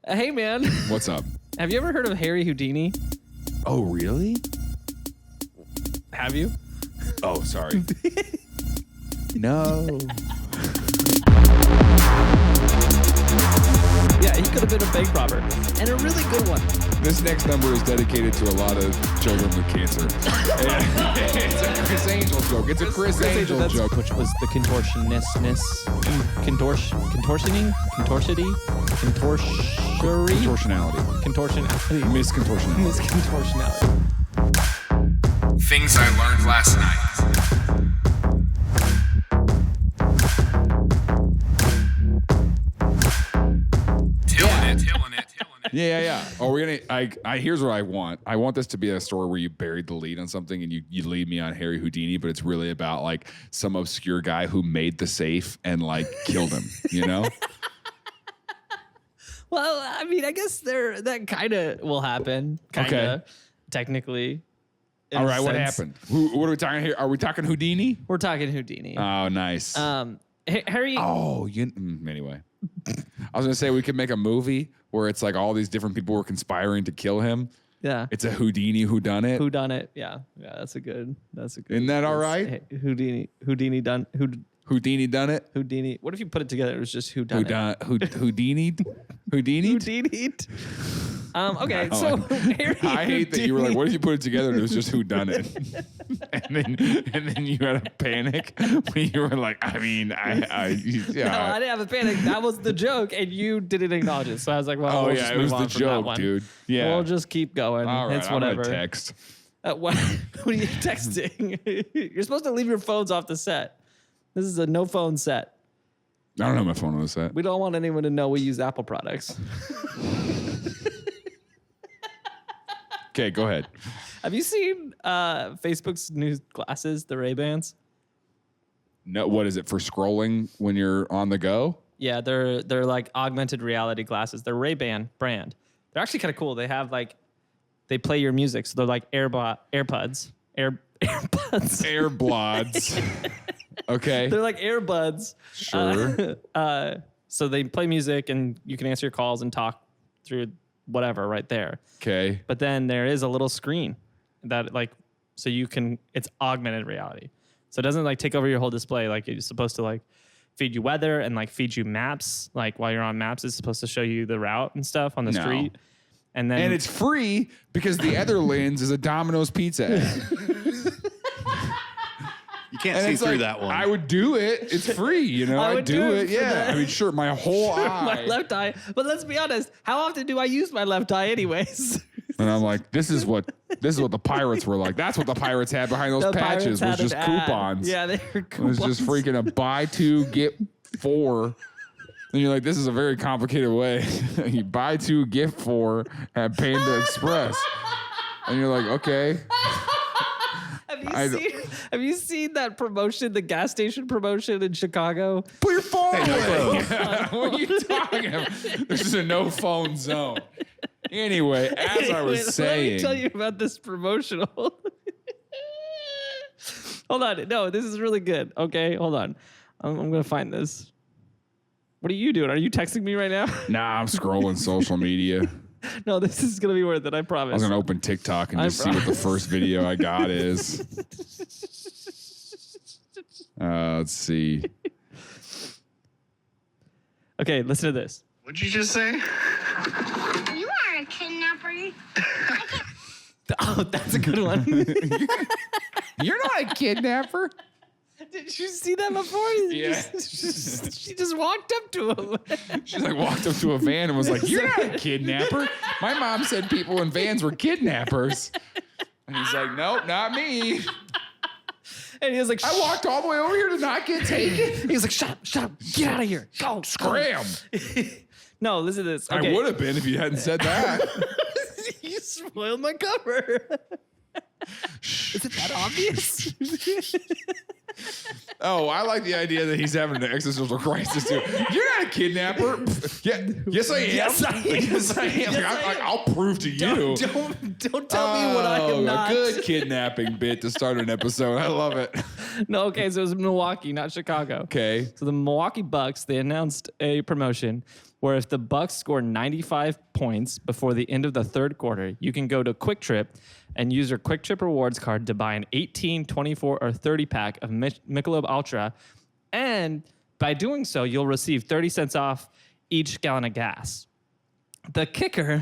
Hey, man. What's up? Have you ever heard of Harry Houdini? Oh, really? Have you? Oh, sorry. No. Yeah, he could have been a bank robber. And a really good one. This next number is dedicated to a lot of children with cancer. It's a Chris Angel joke. It's a Chris Angel joke. Which was the contortioning? Contortionality. Miscontortionality. Miscontortionality. Things I learned last night. TILLN it. Yeah. Oh, we're gonna. Here's what I want. I want this to be a story where you buried the lead on something and you lead me on Harry Houdini, but it's really about like some obscure guy who made the safe and like killed him. You know. Well, I mean, I guess that kind of will happen. Kinda, technically. All right, what happened? What are we talking here? Are we talking Houdini? We're talking Houdini. Oh, nice. Harry. Oh, anyway. I was gonna say we could make a movie where it's like all these different people were conspiring to kill him. Yeah. It's a Houdini whodunit. Whodunit. Yeah. That's a good. Isn't that all right? Houdini done. Houdini done it. Houdini. What if you put it together? It was just Houdini. Houdini. Okay, so Harry I hate that you were like, what if you put it together and it was just who done it? and then you had a panic when you were like, I mean, No, I didn't have a panic. That was the joke, and you didn't acknowledge it. So I was like, well, we'll just it move was on the from joke, that one. dude. Yeah. We'll just keep going. All right, it's whatever. I'm gonna text. What are you texting? You're supposed to leave your phones off the set. This is a no phone set. I don't have my phone on the set. We don't want anyone to know we use Apple products. Okay, go ahead. Have you seen Facebook's new glasses, the Ray-Bans? No, what is it for scrolling when you're on the go? Yeah, they're like augmented reality glasses. They're Ray-Ban brand. They're actually kind of cool. They have like, they play your music. So they're like AirPods. Airblods. Okay. They're like earbuds. Sure. So they play music and you can answer your calls and talk through whatever right there. Okay. But then there is a little screen that like, so you can, it's augmented reality. So it doesn't like take over your whole display. Like it's supposed to like feed you weather and like feed you maps. Like while you're on maps, it's supposed to show you the route and stuff on the street. And it's free because the other lens is a Domino's pizza ad. You can't see through that one. I would do it. It's free, you know. I'd do it. Yeah. that. I mean, sure, my whole eye. my left eye. But let's be honest, how often do I use my left eye anyways? And I'm like, this is what the pirates were like. That's what the pirates had behind those patches was just coupons. Yeah, they were coupons. It was just freaking a buy two, get four. And you're like, this is a very complicated way. You buy two, get four at Panda Express. And you're like, okay. Have you seen that promotion, the gas station promotion in Chicago? Put your phone away. What are you talking about? This is a no phone zone. Anyway, as I was saying. Let me tell you about this promotional. Hold on. No, this is really good. Okay, hold on. I'm going to find this. What are you doing? Are you texting me right now? Nah, I'm scrolling social media. No, this is going to be worth it. I promise. I was going to open TikTok and just see what the first video I got is. Let's see. Okay, listen to this. What'd you just say? You are a kidnapper. Oh, that's a good one. You're not a kidnapper. Did you see that before? Yeah. She just walked up to him. She like walked up to a van and was like, "You're not a kidnapper. My mom said people in vans were kidnappers." And he's like, "Nope, not me." And he was like, I walked all the way over here to not get taken. He was like, shut up, get out of here. Go, Scram. No, listen to this. Okay. I would have been if you hadn't said that. You spoiled my cover. Is it that obvious? Oh, I like the idea that he's having an existential crisis too. You're not a kidnapper. Yeah, yes I am. Yes, I am. Yes, I am. Yes, I'll prove to you. Don't tell me what I am not. A good kidnapping bit to start an episode. I love it. No, okay, so it was Milwaukee, not Chicago. Okay. So the Milwaukee Bucks, they announced a promotion where if the Bucks score 95 points before the end of the third quarter, you can go to Quick Trip and use your Quick Trip rewards card to buy an 18, 24, or 30 pack of Michelob Ultra. And by doing so, you'll receive 30 cents off each gallon of gas. The kicker...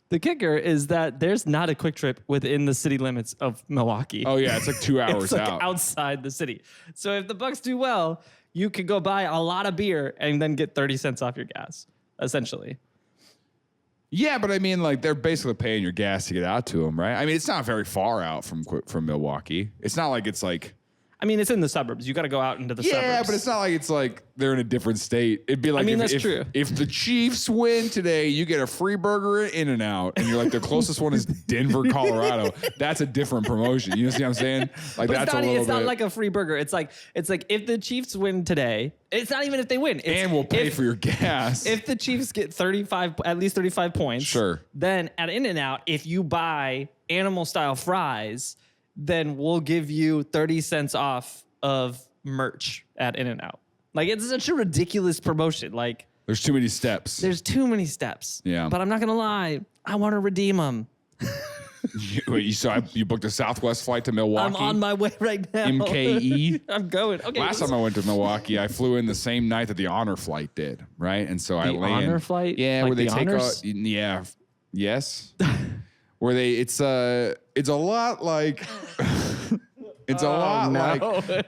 The kicker is that there's not a Quick Trip within the city limits of Milwaukee. Oh yeah, it's like 2 hours it's like out. outside the city. So if the Bucks do well, you could go buy a lot of beer and then get 30 cents off your gas, essentially. Yeah, but I mean, like they're basically paying your gas to get out to them, right? I mean, it's not very far out from Milwaukee. It's not like it's like. I mean, it's in the suburbs. You got to go out into the suburbs. Yeah, but it's not like it's like they're in a different state. It'd be like, I mean, that's true. If the Chiefs win today, you get a free burger at In-N-Out, and you're like, the closest one is Denver, Colorado. That's a different promotion. You see what I'm saying? Like, But that's a little bit. it's not like a free burger. It's like if the Chiefs win today, it's not even if they win. It's and we'll pay for your gas. If the Chiefs get at least 35 points, Sure. Then at In-N-Out, if you buy animal-style fries, then we'll give you 30 cents off of merch at In-N-Out. Like, it's such a ridiculous promotion. Like, There's too many steps. there's too many steps. Yeah. But I'm not going to lie. I want to redeem them. You booked a Southwest flight to Milwaukee? I'm on my way right now. MKE? I'm going. Okay. Last time I went to Milwaukee, I flew in the same night that the Honor Flight did, right? And so I landed. Honor Flight? Yeah, Like where they the take honors? yeah, yes. Where it's a lot like it's a lot like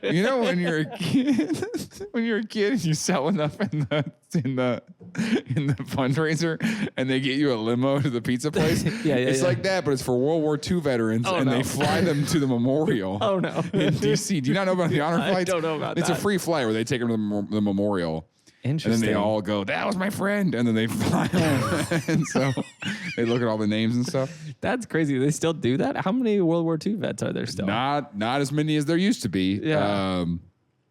when you're a kid and you sell enough in the fundraiser and they get you a limo to the pizza place. It's like that, but it's for World War II veterans they fly them to the memorial. Oh no. In DC. Do you not know about the Honor Flights? I don't know about It's that. a free flight where they take them to the memorial. Interesting. And then they all go, that was my friend. And then they fly home. And so they look at all the names and stuff. That's crazy. They still do that? How many World War II vets are there still? Not as many as there used to be. Yeah.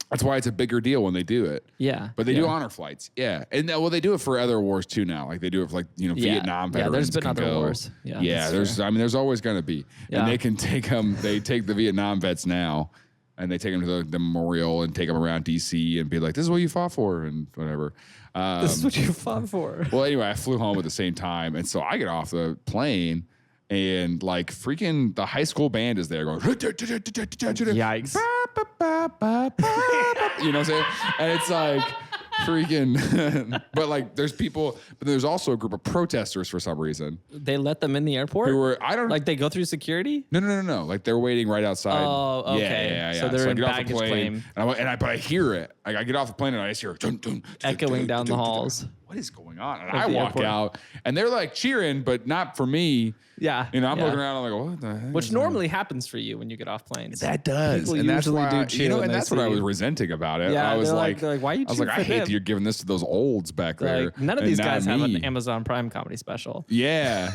That's why it's a bigger deal when they do it. Yeah. But they do honor flights. Yeah. And they do it for other wars too now. Like they do it for like, Vietnam veterans. Yeah, there's been can other go. wars. Yeah, there's always going to be. Yeah. And they can take them, they take the Vietnam vets now and they take them to the memorial and take them around DC and be like, this is what you fought for and whatever. This is what you fought for. Well, anyway, I flew home at the same time. And so I get off the plane and like freaking the high school band is there going, Yikes. you know what I'm saying? And it's like freaking, but like there's people, but there's also a group of protesters for some reason. They let them in the airport? Who were, I don't Like they go through security? No. Like they're waiting right outside. Oh, okay. Yeah. So they're I in get off the baggage plane, claim. but I hear it. Like I get off the plane and I just hear Echoing down the halls. What is going on? And Of I the walk airport. out and they're like cheering, but not for me. Yeah. I'm yeah. looking around. I'm like, what the heck? Which is normally happens for you when you get off planes. that does, People and that's usually why do cheer when and they that's what I see was you. resenting about it. Yeah, I was they're like, why you I was like, cheering I for hate them? that you're giving this to those olds back there. Like, none of and these not guys have me. an Amazon Prime comedy special. Yeah.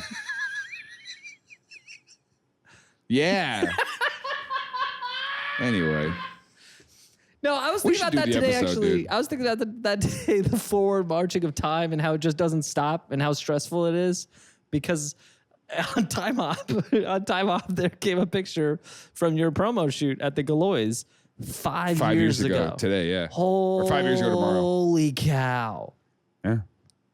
Yeah. Anyway. No, I was We thinking should about that do the today, episode, actually. dude. I was thinking about that day, the forward marching of time and how it just doesn't stop and how stressful it is. Because on Time Off, there came a picture from your promo shoot at the Galois 5 years ago. Today, yeah. Holy Or 5 years ago tomorrow. Holy cow. Yeah.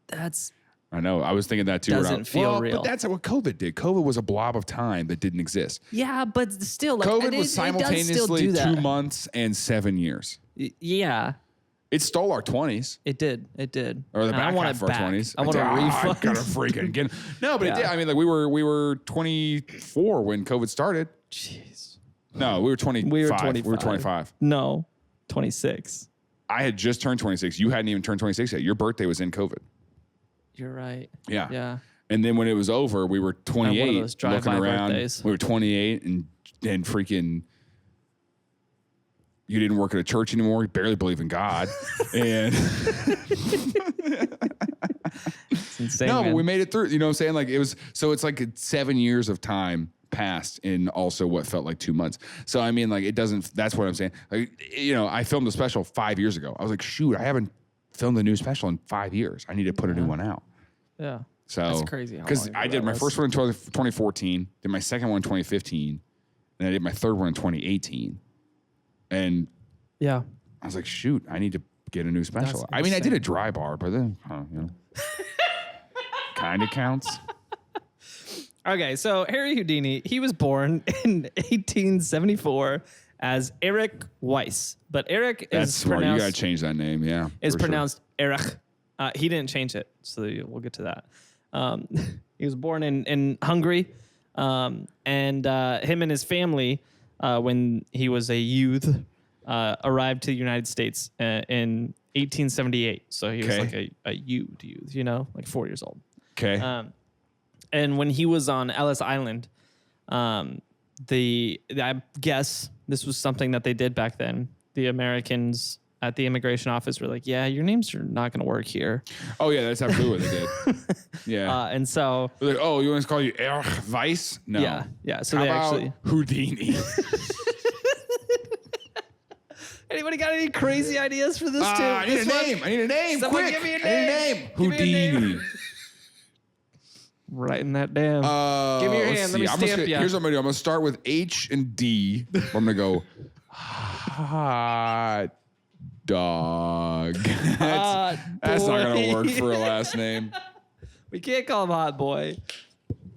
That's I know. I was thinking that too. Doesn't feel real. But that's what COVID did. COVID was a blob of time that didn't exist. yeah, but still, like COVID it was still simultaneously do that. 2 months and 7 years. Yeah, It stole our 20s. it did. It did. Or the And I back want half it of our back. 20s. I want a I refund. gotta freaking get it. No, but it Yeah. did. I mean, like we were 24 when COVID started. Jeez. No, we were 25. We were 25. We were 25. No, 26. I had just turned 26. You hadn't even turned 26 yet. Your birthday was in COVID. You're right. Yeah. Yeah. And then when it was over, we were 28 those drive-by looking around. birthdays. We were 28 and freaking you didn't work at a church anymore. You barely believe in God. And It's insane. no, but man. we made it through. You know what I'm saying? Like it was, so it's like 7 years of time passed in also what felt like 2 months. So I mean, like it doesn't, that's what I'm saying. Like, I filmed a special 5 years ago. I was like, shoot, I haven't filmed a new special in 5 years. I need to put a new one out. Yeah. So That's crazy how Because long ago I did that my was. first one in 2014, did my second one in 2015, and I did my third one in 2018. And Yeah. I was like, shoot, I need to get a new special. That's I mean, I did insane. a dry bar, but then, kind of counts. Okay, so Harry Houdini, he was born in 1874 as Eric Weiss, but Eric That's is smart. You pronounced got to change that name. Yeah. is for sure. pronounced Erich. He didn't change it, so we'll get to that. He was born in Hungary, and him and his family, when he was a youth, arrived to the United States in 1878. So he was like a youth, like 4 years old. Okay. And when he was on Ellis Island, I guess this was something that they did back then. The Americans at the immigration office were like, yeah, your names are not going to work here. Oh, yeah, that's absolutely what they did. Yeah. And so... They're like, oh, you want us to call you Erich Weiss? No. Yeah. So How they about actually... Houdini? Anybody got any crazy ideas for this too? I need a name. I need a name. Someone Quick. give me a I need a name. Give me a name. Houdini. Writing that down. Give me your let's hand. see. Let me stamp you. Here's what I'm going to do. I'm going to start with H and D. I'm going to go hot dog. That's not going to work for a last name. We can't call him Hot Boy.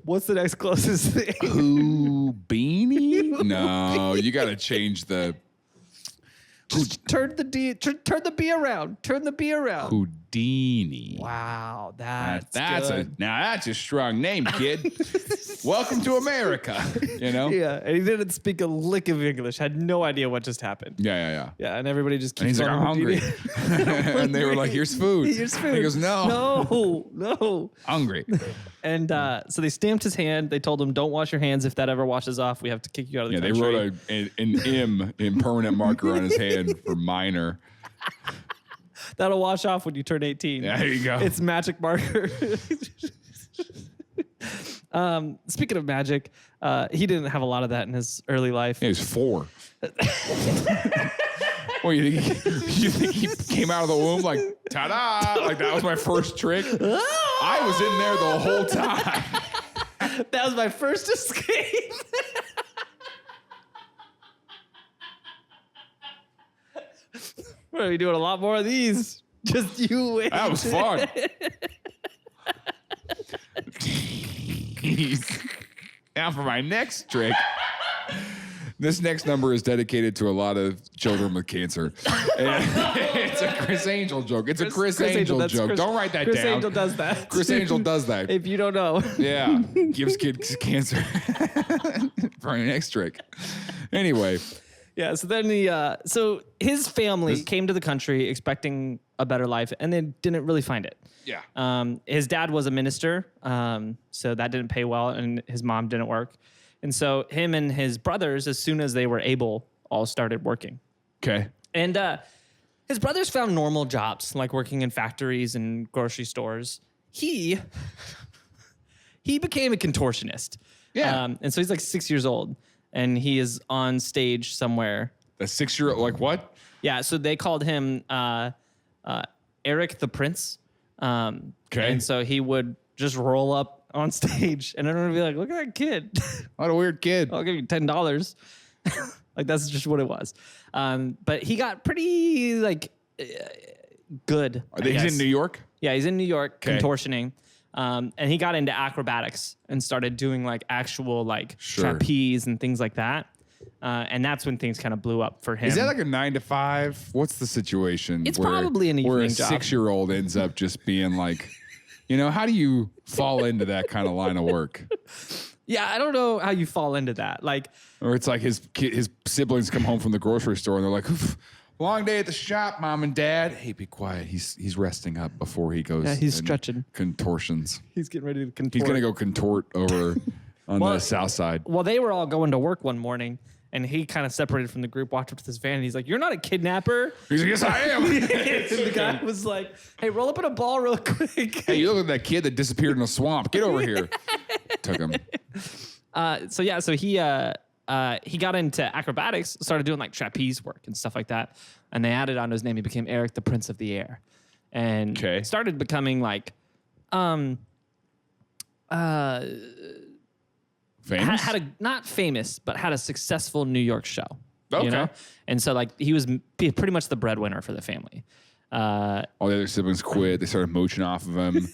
What's the next closest thing? Houdini? No, you got to change the... Just turn the D. Turn the B around. Turn the B around. Houdini. Wow, that's now that's a strong name, kid. Welcome to America. Yeah, and he didn't speak a lick of English. Had no idea what just happened. Yeah. Yeah, and everybody just And keeps he's like, I'm calling him hungry. Houdini. And they were like, here's food. Here's food. And he goes, No. hungry. And so they stamped his hand. They told him, don't wash your hands. If that ever washes off, we have to kick you out of the Yeah, country. they wrote an M in permanent marker on his hand for minor. That'll wash off when you turn 18. Yeah, there you go. It's magic marker. Speaking of magic, he didn't have a lot of that in his early life. He was 4. Well, you think he came out of the womb like, ta-da, like that was my first trick? I was in there the whole time. That was my first escape. We're going to be doing a lot more of these. Just you wait. That was fun. Now for my next trick. This next number is dedicated to a lot of children with cancer. It's a Chris Angel joke. It's a Chris Angel joke. Don't write that Chris down. Chris Angel does that. Chris Angel does that. If you don't know. Yeah. Gives kids cancer. For our next trick. Anyway. Yeah, so then so his family came to the country expecting a better life, and they didn't really find it. Yeah. His dad was a minister, so that didn't pay well, and his mom didn't work. And so him and his brothers, as soon as they were able, all started working. Okay. And his brothers found normal jobs, like working in factories and grocery stores. He became a contortionist. Yeah. And so he's like 6 years old, and he is on stage somewhere. A 6-year-old, like what? Yeah, so they called him Eric the Prince. Okay. And so he would just roll up on stage, and everyone would be like, look at that kid. What a weird kid. I'll give you $10. Like, that's just what it was. But he got pretty, good. He's in New York? Yeah, he's in New York, Okay. contortioning. And he got into acrobatics and started doing, actual, Sure. trapeze and things like that. And that's when things kind of blew up for him. Is that like a 9 to 5? What's the situation? It's probably an where a evening job. 6-year-old ends up just being like, how do you fall into that kind of line of work? Yeah, I don't know how you fall into that. Or it's like his siblings come home from the grocery store and they're like, "Oof, long day at the shop, mom and dad. Hey, be quiet. He's resting up before he goes. Yeah, he's and stretching. Contortions. He's getting ready to contort. He's gonna go contort over on Well- the south side. Well, they were all going to work one morning, and he kind of separated from the group, walked up to this van, and he's like, "You're not a kidnapper." He's like, "Yes, I am." And the guy was like, "Hey, roll up in a ball real quick." Hey, you look at that kid that disappeared in a swamp. Get over here. Took him. So he got into acrobatics, started doing trapeze work and stuff like that, and they added on to his name. He became Eric the Prince of the Air, and Okay. started becoming Famous? had a not famous, but had a successful New York show. Okay. And so he was pretty much the breadwinner for the family. All the other siblings quit. They started mooching off of him.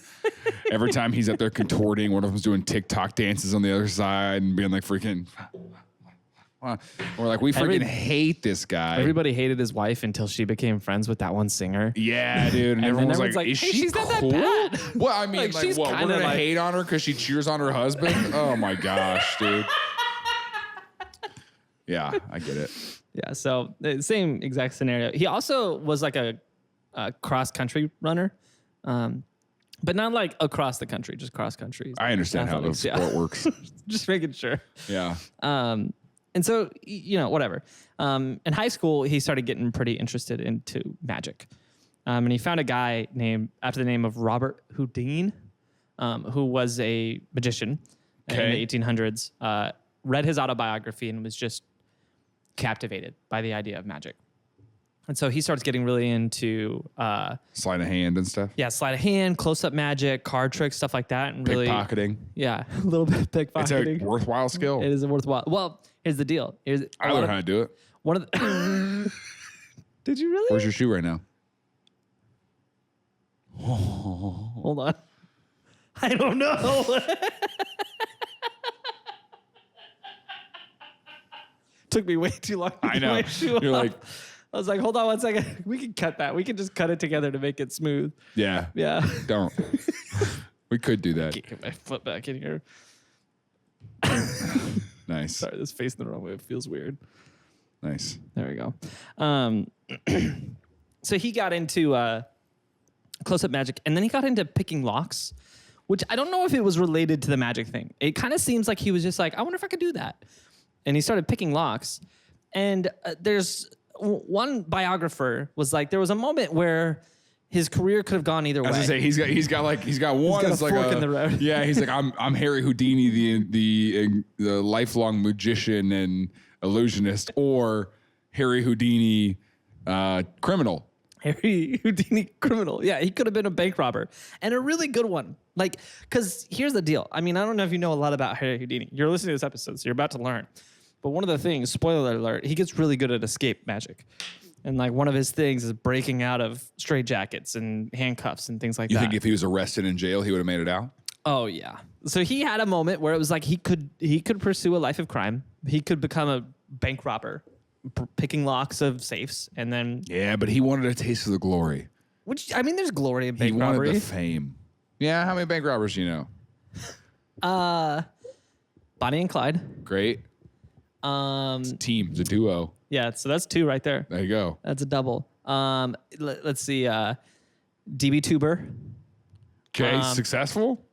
Every time he's up there contorting, one of them's doing TikTok dances on the other side and being like freaking. We're like, we freaking hate this guy. Everybody hated his wife until she became friends with that one singer. Yeah, dude. And everyone was like, is hey, she she's cool? not that bad. Well, I mean, like she's what? We're kinda going to like- hate on her because she cheers on her husband? Oh, my gosh, dude. Yeah, I get it. Yeah, so the same exact scenario. He also was like a cross-country runner, but not like across the country, just cross-country. I understand how the Athletics, sport works. Just making sure. Yeah. And so, whatever. In high school, he started getting pretty interested into magic. And he found a guy after the name of Robert Houdini, who was a magician in the 1800s, read his autobiography and was just captivated by the idea of magic. And so he starts getting really into Sleight of hand and stuff. yeah, sleight of hand, close-up magic, card tricks, stuff like that, and really Pickpocketing. yeah, a little bit of It's pickpocketing. a worthwhile skill. It is a worthwhile. Well, here's the deal. I learned how to do it. One of the Did you really? Where's your shoe right now? Hold on. I don't know. Took me way too long. To I get know. my shoe You're off. like, I was like, hold on 1 second. We can cut that. We can just cut it together to make it smooth. yeah. Yeah. Don't. We could do that. Can't get my foot back in here. Nice. Sorry, this facing the wrong way. It feels weird. Nice. There we go. So he got into close-up magic, and then he got into picking locks, which I don't know if it was related to the magic thing. It kind of seems like he was just like, I wonder if I could do that. And he started picking locks. And there's one biographer was like, there was a moment where his career could have gone either way. As I say, he's got one. He's got It's a like fork in the road. Yeah, he's like I'm Harry Houdini, the lifelong magician and illusionist, or Harry Houdini, criminal. Harry Houdini criminal. Yeah, he could have been a bank robber. And a really good one. Like, because here's the deal. I mean, I don't know if you know a lot about Harry Houdini. You're listening to this episode, so you're about to learn. But one of the things, spoiler alert, he gets really good at escape magic. And like one of his things is breaking out of straitjackets and handcuffs and things like You that. think if he was arrested in jail, he would have made it out? Oh yeah. So he had a moment where it was like he could pursue a life of crime. He could become a bank robber, picking locks of safes, and then Yeah, but he wanted a taste of the glory. which I mean, there's glory in He bank wanted robbery. the fame. Yeah, how many bank robbers do you know? Bonnie and Clyde. Great. It's a team. It's a duo. Yeah. So that's 2 right there. There you go. That's a double. Let's see. DB Tuber. Okay, successful?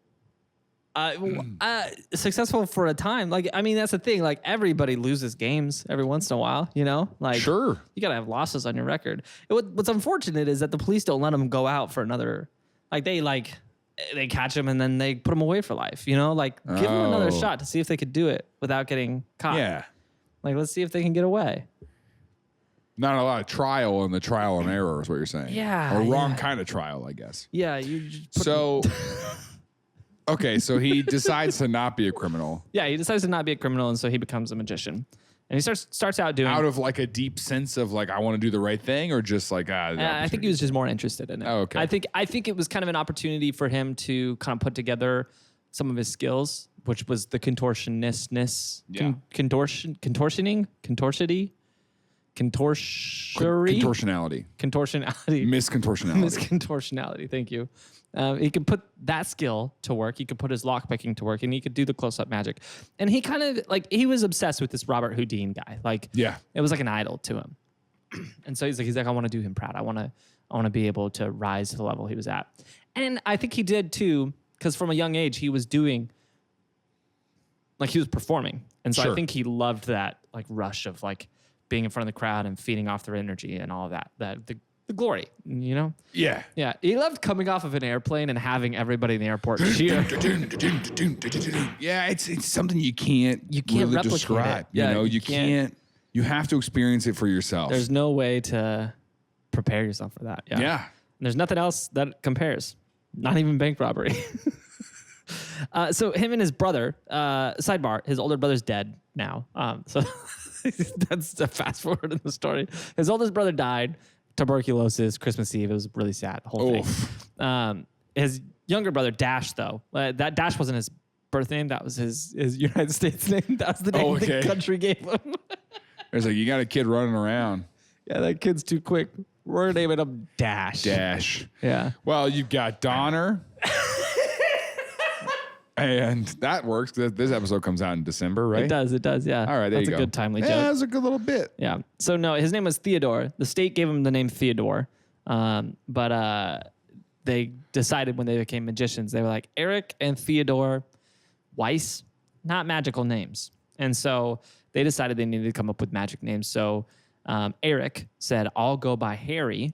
Successful for a time. Like, I mean, that's the thing. Like, everybody loses games every once in a while, you know? Like, Sure. You got to have losses on your record. What's unfortunate is that the police don't let him go out for another. They catch him and then they put him away for life, you know? Like, give him another Oh. shot to see if they could do it without getting caught. Yeah. Like, let's see if they can get away. Not a lot of trial in the trial and error is what you're saying. Yeah, Or wrong yeah. kind of trial, I guess. Yeah, you just put So, okay, so he decides to not be a criminal Yeah, he decides to not be a criminal, and so he becomes a magician. And he starts out doing. out of like a deep sense of like, I want to do the right thing, or just like, I think he was just more interested in it. Oh, okay. I think it was kind of an opportunity for him to kind of put together some of his skills, which was the contortionistness, Yeah. contortioning, contortionality, contortionality. contortionality, Miscontortionality. miscontortionality. Thank you. He could put that skill to work. He could put his lockpicking to work, and he could do the close-up magic. And he kind of he was obsessed with this Robert Houdini guy. Like, Yeah. it was like an idol to him. And so he's like, I want to do him proud. I want to be able to rise to the level he was at. And I think he did too, because from a young age he was doing, like, he was performing, and so I Sure. think he loved that like rush of like being in front of the crowd and feeding off their energy and all of that. The glory, you know? Yeah. Yeah, he loved coming off of an airplane and having everybody in the airport cheer. Yeah, it's something you can't really replicate describe. it. Yeah, you know, you you can't. You have to experience it for yourself. There's no way to prepare yourself for that. Yeah. Yeah. And there's nothing else that compares. Not even bank robbery. So him and his brother, sidebar, his older brother's dead now. So that's a fast forward in the story. His oldest brother died tuberculosis, Christmas Eve. It was really sad, the whole thing. His younger brother, Dash, though, that Dash wasn't his birth name. That was his United States name. That was the name the country gave him. It's like, you got a kid running around. Yeah, that kid's too quick. We're naming him Dash. Dash. Yeah. Well, you've got Donner. And that works. This episode comes out in December, right? It does, yeah. All right, there That's you go. a good timely joke. Yeah, that's a good little bit. Yeah. So, no, his name was Theodore. The state gave him the name Theodore. But they decided when they became magicians, they were like, Eric and Theodore Weiss, not magical names. And so they decided they needed to come up with magic names. So Eric said, I'll go by Harry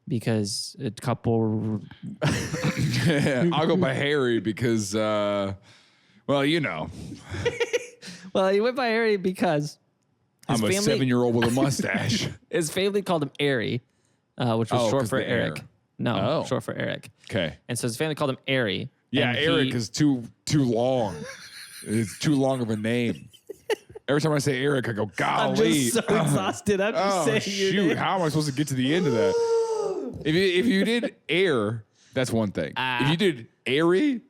because a couple... I'll go by Harry because, well, you know. Well, he went by Harry because... I'm a 7-year-old with a mustache. His family called him Airy, which was short for Eric. Air. No, short for Eric. Okay. And so his family called him Airy. Yeah, Eric is too long. It's too long of a name. Every time I say Eric, I go, golly. I'm just so exhausted. I'm just saying your name. How am I supposed to get to the end of that? If you did air, that's one thing. If you did airy,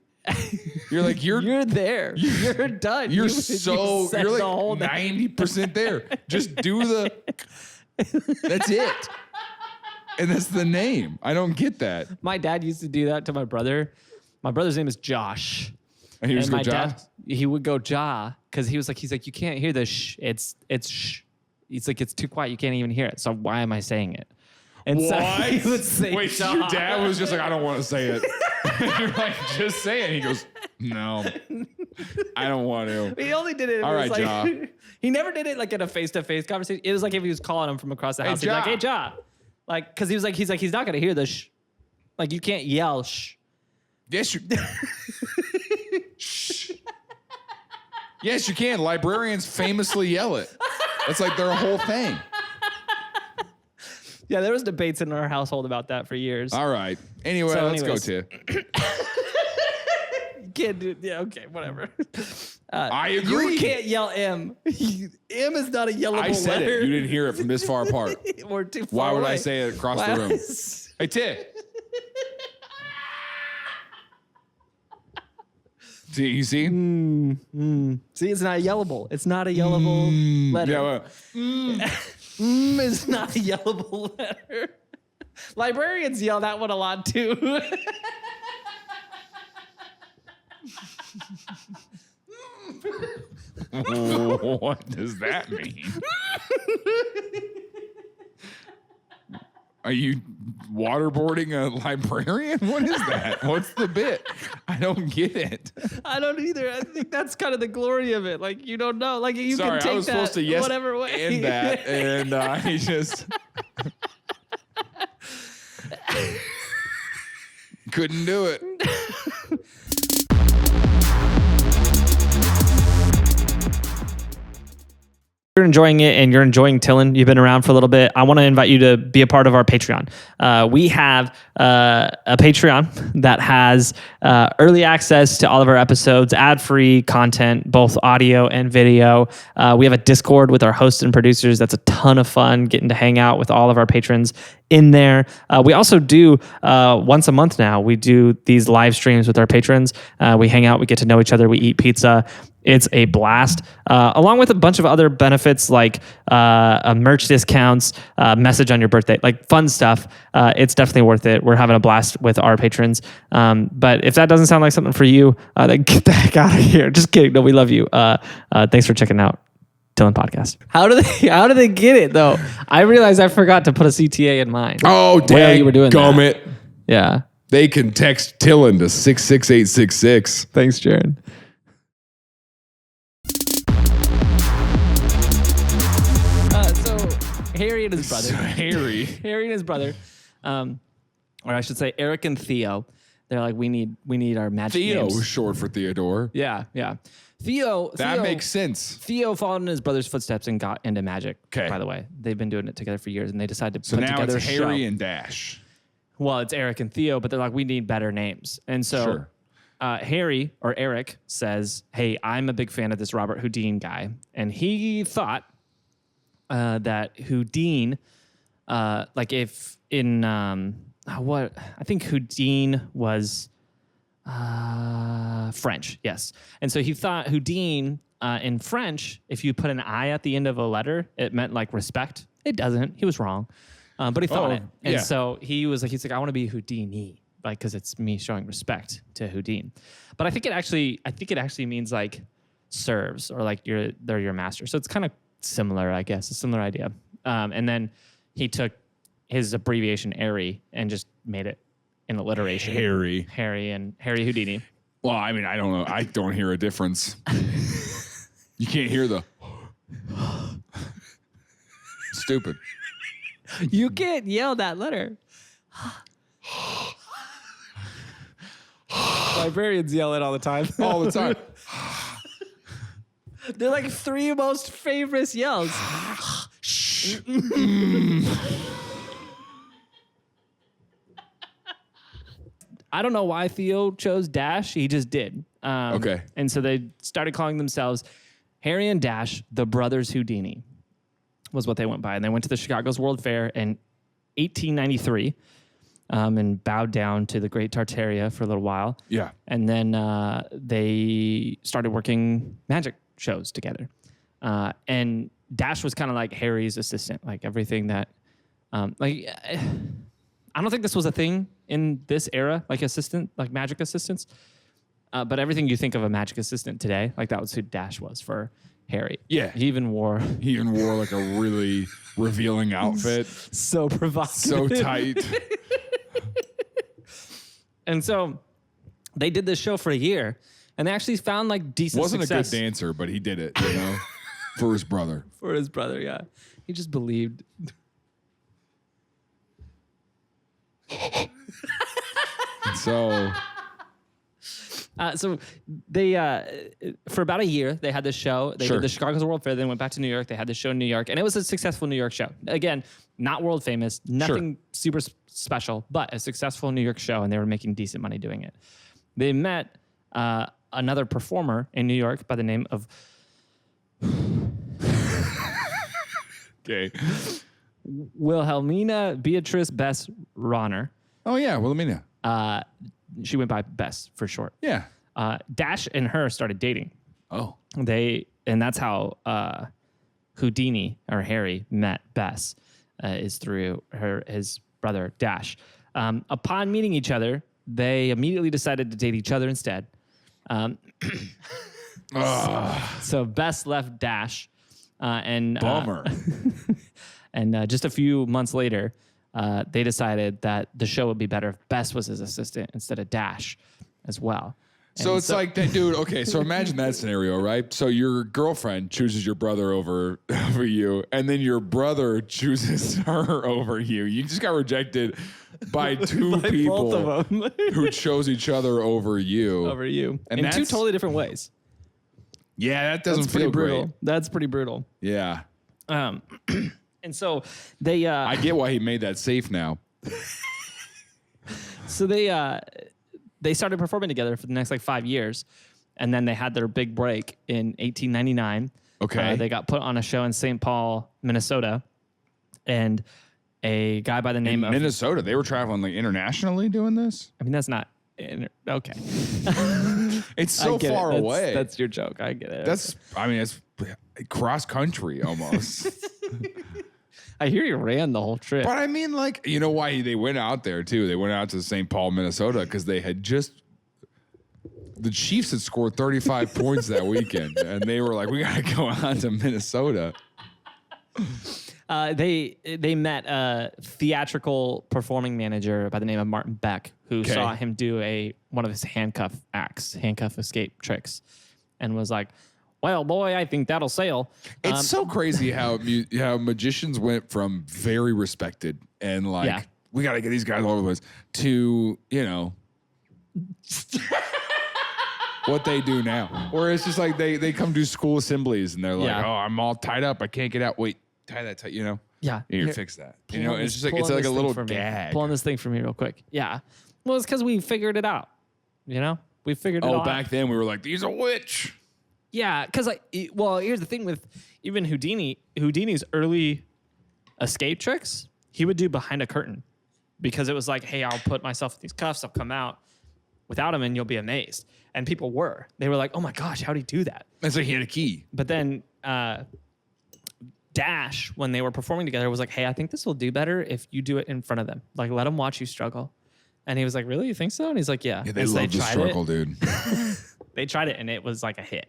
you're like, you're there. You're done. You're you like 90% there. Just do the, that's it. And that's the name. I don't get that. My dad used to do that to my brother. My brother's name is Josh. And he was my go Ja? dad, he would go Ja because he's like, you can't hear the sh. It's sh. He's like, it's too quiet. You can't even hear it. So why am I saying it? And so he would say Wait, Ja. your dad was just like, I don't want to say it. You're like, just say it. He goes, no, I don't want to. He only did it. All right, like, Ja. He never did it like in a face-to-face conversation. It was like if he was calling him from across the house. He'd be like, Ja. hey, Ja. Like, because he's not going to hear the sh. Like, you can't yell sh. Yes, you. Shh. Yes, you can. Librarians famously yell it. That's like their whole thing. Yeah, there was debates in our household about that for years. All right. Anyway, let's go to. You can't do. Yeah, okay, whatever. I agree. You can't yell M. M is not a yellable I said letter. it. You didn't hear it from this far apart. Or too far Why would away. I say it across the room? Hey, Tiff. See, you see? See, it's not yellable. It's not a yellable letter. Yeah, well, Is not a yellable letter. Librarians yell that one a lot too. what does that mean? Are you waterboarding a librarian? What is that? What's the bit? I don't get it. I don't either. I think that's kind of the glory of it. Like, you don't know. Like, you Sorry, can take I was that supposed to yes whatever way. and that, and I just couldn't do it. You're enjoying it and you're enjoying TILLN, you've been around for a little bit, I want to invite you to be a part of our Patreon. We have a Patreon that has early access to all of our episodes, ad-free content, both audio and video. We have a Discord with our hosts and producers. That's a ton of fun, getting to hang out with all of our patrons in there. We also do, once a month now, we do these live streams with our patrons. We hang out, we get to know each other, we eat pizza. It's a blast, along with a bunch of other benefits like merch discounts, message on your birthday, like fun stuff. It's definitely worth it. We're having a blast with our patrons. But if that doesn't sound like something for you, then get the heck out of here. Just kidding. No, we love you. Thanks for checking out TILLN Podcast. How do they get it though? I realized I forgot to put a CTA in mine. Oh, While you were doing gummit. that. Yeah. They can text TILLN to 66866. Thanks, Jared. Harry and his brother. Harry and his brother, or I should say Eric and Theo. They're like, we need our magic Theo names. was short for Theodore. Yeah. Theo. That makes sense. Theo followed in his brother's footsteps and got into magic. Okay. By the way, they've been doing it together for years, and they decided to So put now together it's a Harry show. and Dash. Well, it's Eric and Theo, but they're like, we need better names, and so. Sure. Harry or Eric says, hey, I'm a big fan of this Robert Houdini guy. And he thought that Houdini like if in what I think Houdin was French, yes. And so he thought Houdin in French, if you put an I at the end of a letter, it meant like respect. It doesn't. He was wrong, but he thought it. And so he's like, I want to be Houdini, like because it's me showing respect to Houdin. But I think it actually means like serves or like they're your master. So it's kind of similar, I guess, a similar idea. And then he took his abbreviation Harry and just made it an alliteration. Harry Houdini. Well, I mean, I don't know. I don't hear a difference. You can't hear the stupid. You can't yell that letter. Librarians yell it all the time. All the time. They're like three most famous yells. I don't know why Theo chose Dash. He just did. Okay. And so they started calling themselves Harry and Dash, the Brothers Houdini, was what they went by. And they went to the Chicago's World Fair in 1893 and bowed down to the Great Tartaria for a little while. Yeah. And then they started working magic shows together. And Dash was kind of like Harry's assistant, like everything that, I don't think this was a thing in this era, like magic assistants. But everything you think of a magic assistant today, like that was who Dash was for Harry. Yeah. He even wore like a really revealing outfit. So provocative. So tight. And so they did this show for a year and they actually found like decent Wasn't success. a good dancer, but he did it, for his brother. For his brother, yeah. He just believed. So they for about a year they had this show. They Sure. did the Chicago's World Fair. Then went back to New York. They had this show in New York, and it was a successful New York show. Again, not world famous, nothing super special, but a successful New York show, and they were making decent money doing it. They met another performer in New York by the name of Wilhelmina Beatrice Bess Ronner. Oh yeah, Wilhelmina. She went by Bess for short. Yeah. Dash and her started dating. Oh. And that's how Houdini or Harry met Bess is through his brother Dash. Upon meeting each other, they immediately decided to date each other instead. So Bess left Dash, and Bummer. and just a few months later, they decided that the show would be better if Bess was his assistant instead of Dash as well. So it's like that, dude. Okay, so imagine that scenario, right? So your girlfriend chooses your brother over you, and then your brother chooses her over you. You just got rejected by two people both of them. who chose each other over you. Over you. And in two that's- totally different ways. Yeah, that doesn't That's pretty feel brutal. great. That's pretty brutal. Yeah, And so they I get why he made that safe now. so they started performing together for the next like 5 years, and then they had their big break in 1899. Okay. They got put on a show in St. Paul, Minnesota, and a guy by the name of Minnesota. They were traveling like internationally doing this. I mean, that's not okay. It's so I get far it. away. That's your joke. I get it. It's cross country almost. I hear you ran the whole trip. But I mean, like, you know why they went out there too? They went out to St. Paul, Minnesota, because they had the Chiefs had scored 35 points that weekend, and they were like, we got to go out to Minnesota. They met a theatrical performing manager by the name of Martin Beck, who saw him do one of his handcuff escape tricks, and was like, well, boy, I think that'll sail. It's so crazy how magicians went from very respected and like, we got to get these guys all over the place to, what they do now. Where it's just like they come to school assemblies and they're like, oh, I'm all tied up. I can't get out. Wait, tie that tight, Yeah. Here, fix that. It's just like, it's like a little gag. Pull on this thing for me real quick. Yeah. Well, it's because we figured it out. We figured it out. Oh, back then we were like, he's a witch. Yeah, because here's the thing with even Houdini's early escape tricks. he would do behind a curtain because it was like, hey, I'll put myself in these cuffs, I'll come out without him and you'll be amazed. And people they were like, oh my gosh, how'd he do that? And so he had a key. But then Dash, when they were performing together, was like, hey, I think this will do better if you do it in front of them. Like, let them watch you struggle. And he was like, really? You think so? And he's like, yeah. They love the struggle, dude. They tried it, and it was like a hit.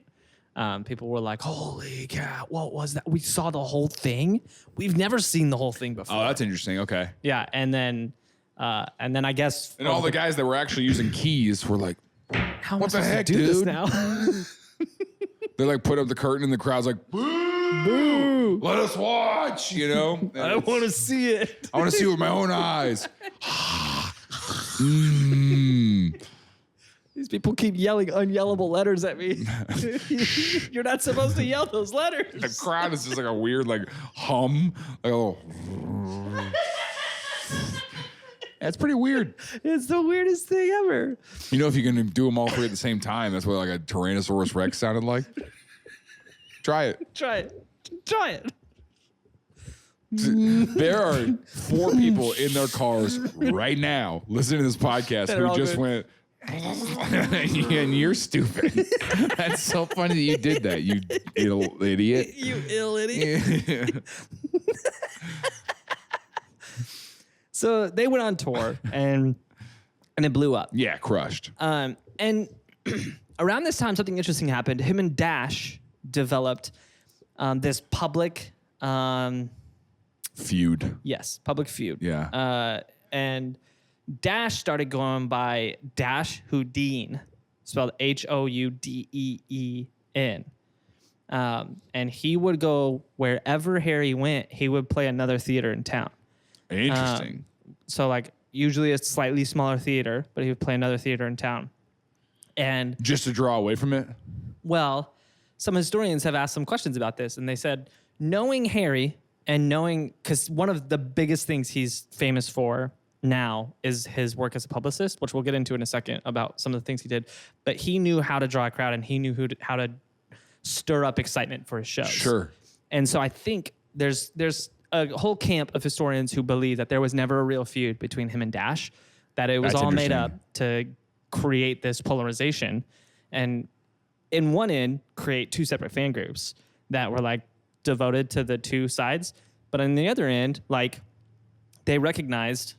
People were like, holy cow, what was that? We saw the whole thing? We've never seen the whole thing before. Oh, that's interesting. Okay. Yeah, and then I guess... And all the guys that were actually using keys were like, how what am I the supposed heck, to do this dude? now? They like put up the curtain and the crowd's like, boo, let us watch, you know? I want to see it. I want to see it with my own eyes. These people keep yelling unyellable letters at me. You're not supposed to yell those letters. The crowd is just like a weird like hum. Like, oh. That's pretty weird. It's the weirdest thing ever. You know, if you're going to do them all three at the same time, that's what like a Tyrannosaurus Rex sounded like. Try it. Try it. Try it. There are 4 people in their cars right now listening to this podcast who just went, and you're stupid. That's so funny that you did that, you ill idiot. You ill idiot. So they went on tour and it blew up. Yeah, crushed. And around this time, something interesting happened. Him and Dash developed this public... feud. Yes, public feud. Yeah. And Dash started going by Dash Houdini, spelled Houdeen. And he would go wherever Harry went, he would play another theater in town. Interesting. So like usually a slightly smaller theater, but he would play another theater in town. And just to draw away from it? well, some historians have asked some questions about this, and they said, knowing Harry and knowing, because one of the biggest things he's famous for now is his work as a publicist, which we'll get into in a second about some of the things he did. But he knew how to draw a crowd, and he knew how to stir up excitement for his shows. Sure. And so I think there's a whole camp of historians who believe that there was never a real feud between him and Dash, that it was all made up to create this polarization, and in one end create 2 separate fan groups that were like devoted to the 2 sides. But on the other end, like they recognized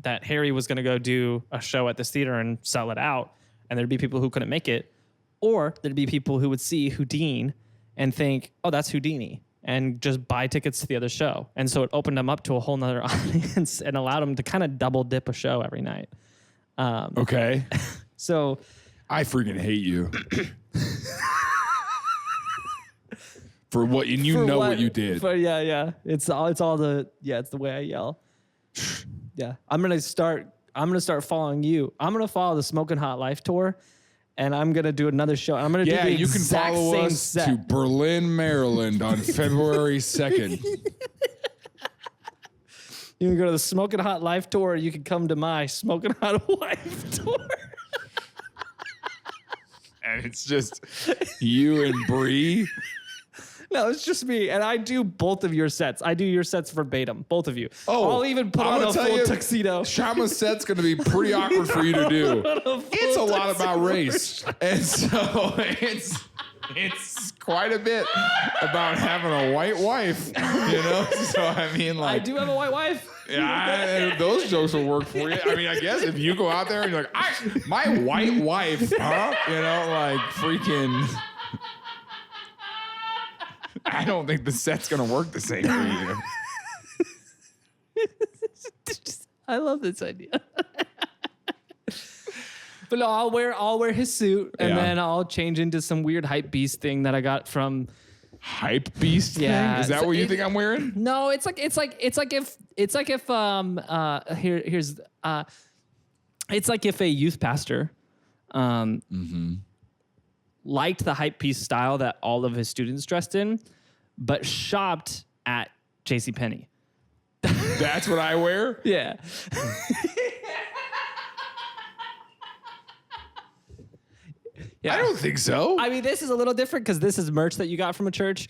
that Harry was going to go do a show at this theater and sell it out, and there'd be people who couldn't make it, or there'd be people who would see Houdini and think, oh, that's Houdini, and just buy tickets to the other show. And so it opened them up to a whole nother audience and allowed them to kind of double dip a show every night. Okay. So I freaking hate you. For what, and you know what you did. Yeah. It's the way I yell. Yeah. I'm gonna start following you. I'm gonna follow the Smoking Hot Life tour, and I'm gonna do another show. I'm gonna do the you can exact follow same us set. to Berlin, Maryland on February 2nd. You can go to the Smoking Hot Life tour, or you can come to my Smoking Hot Wife tour. And it's just you and Bree. No, it's just me, and I do both of your sets. I do your sets verbatim, both of you. Oh, I'll even put I'm on a gonna tell full you, tuxedo. Shama's set's going to be pretty awkward for you to do. It's a lot about race, and so it's quite a bit about having a white wife, you know. So I mean, like, I do have a white wife. Yeah, those jokes will work for you. I mean, I guess if you go out there and you're like, my white wife, huh? You know, like freaking. I don't think the set's gonna work the same for you. I love this idea. But no, I'll wear his suit, and then I'll change into some weird hype beast thing that I got from Hype beast thing? Yeah. Is that what you think I'm wearing? No, it's like if a youth pastor liked the hype piece style that all of his students dressed in, but shopped at JCPenney. That's what I wear? Yeah. Yeah. I don't think so. I mean, this is a little different because this is merch that you got from a church.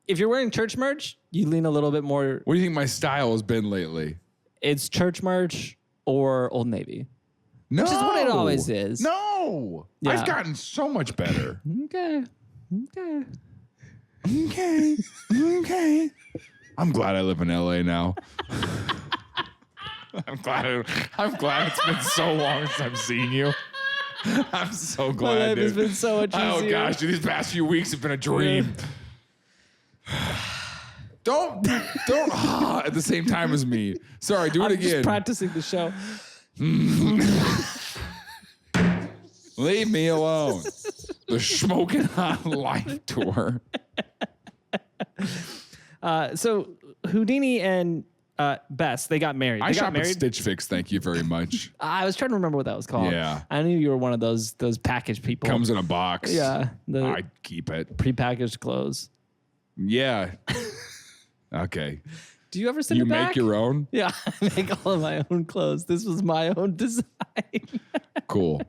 if you're wearing church merch, you lean a little bit more. What do you think my style has been lately? It's church merch or Old Navy. No. Which is what it always is. No. Yeah. I've gotten so much better. Okay. Okay. I'm glad I live in LA now. I'm glad it's been so long since I've seen you. I'm so glad. My life dude. has been so much easier. Oh gosh, dude, these past few weeks have been a dream. Don't at the same time as me. Sorry, do it I'm again. just practicing the show. Leave me alone. The Smoking Hot Life tour. So Houdini and Bess, they got married. I They got shop at married. Stitch Fix. Thank you very much. I was trying to remember what that was called. Yeah. I knew you were one of those packaged people. Comes in a box. Yeah. The I keep it. prepackaged clothes. Yeah. Okay. Do you ever send You it back? make your own? Yeah, I make all of my own clothes. This was my own design. Cool.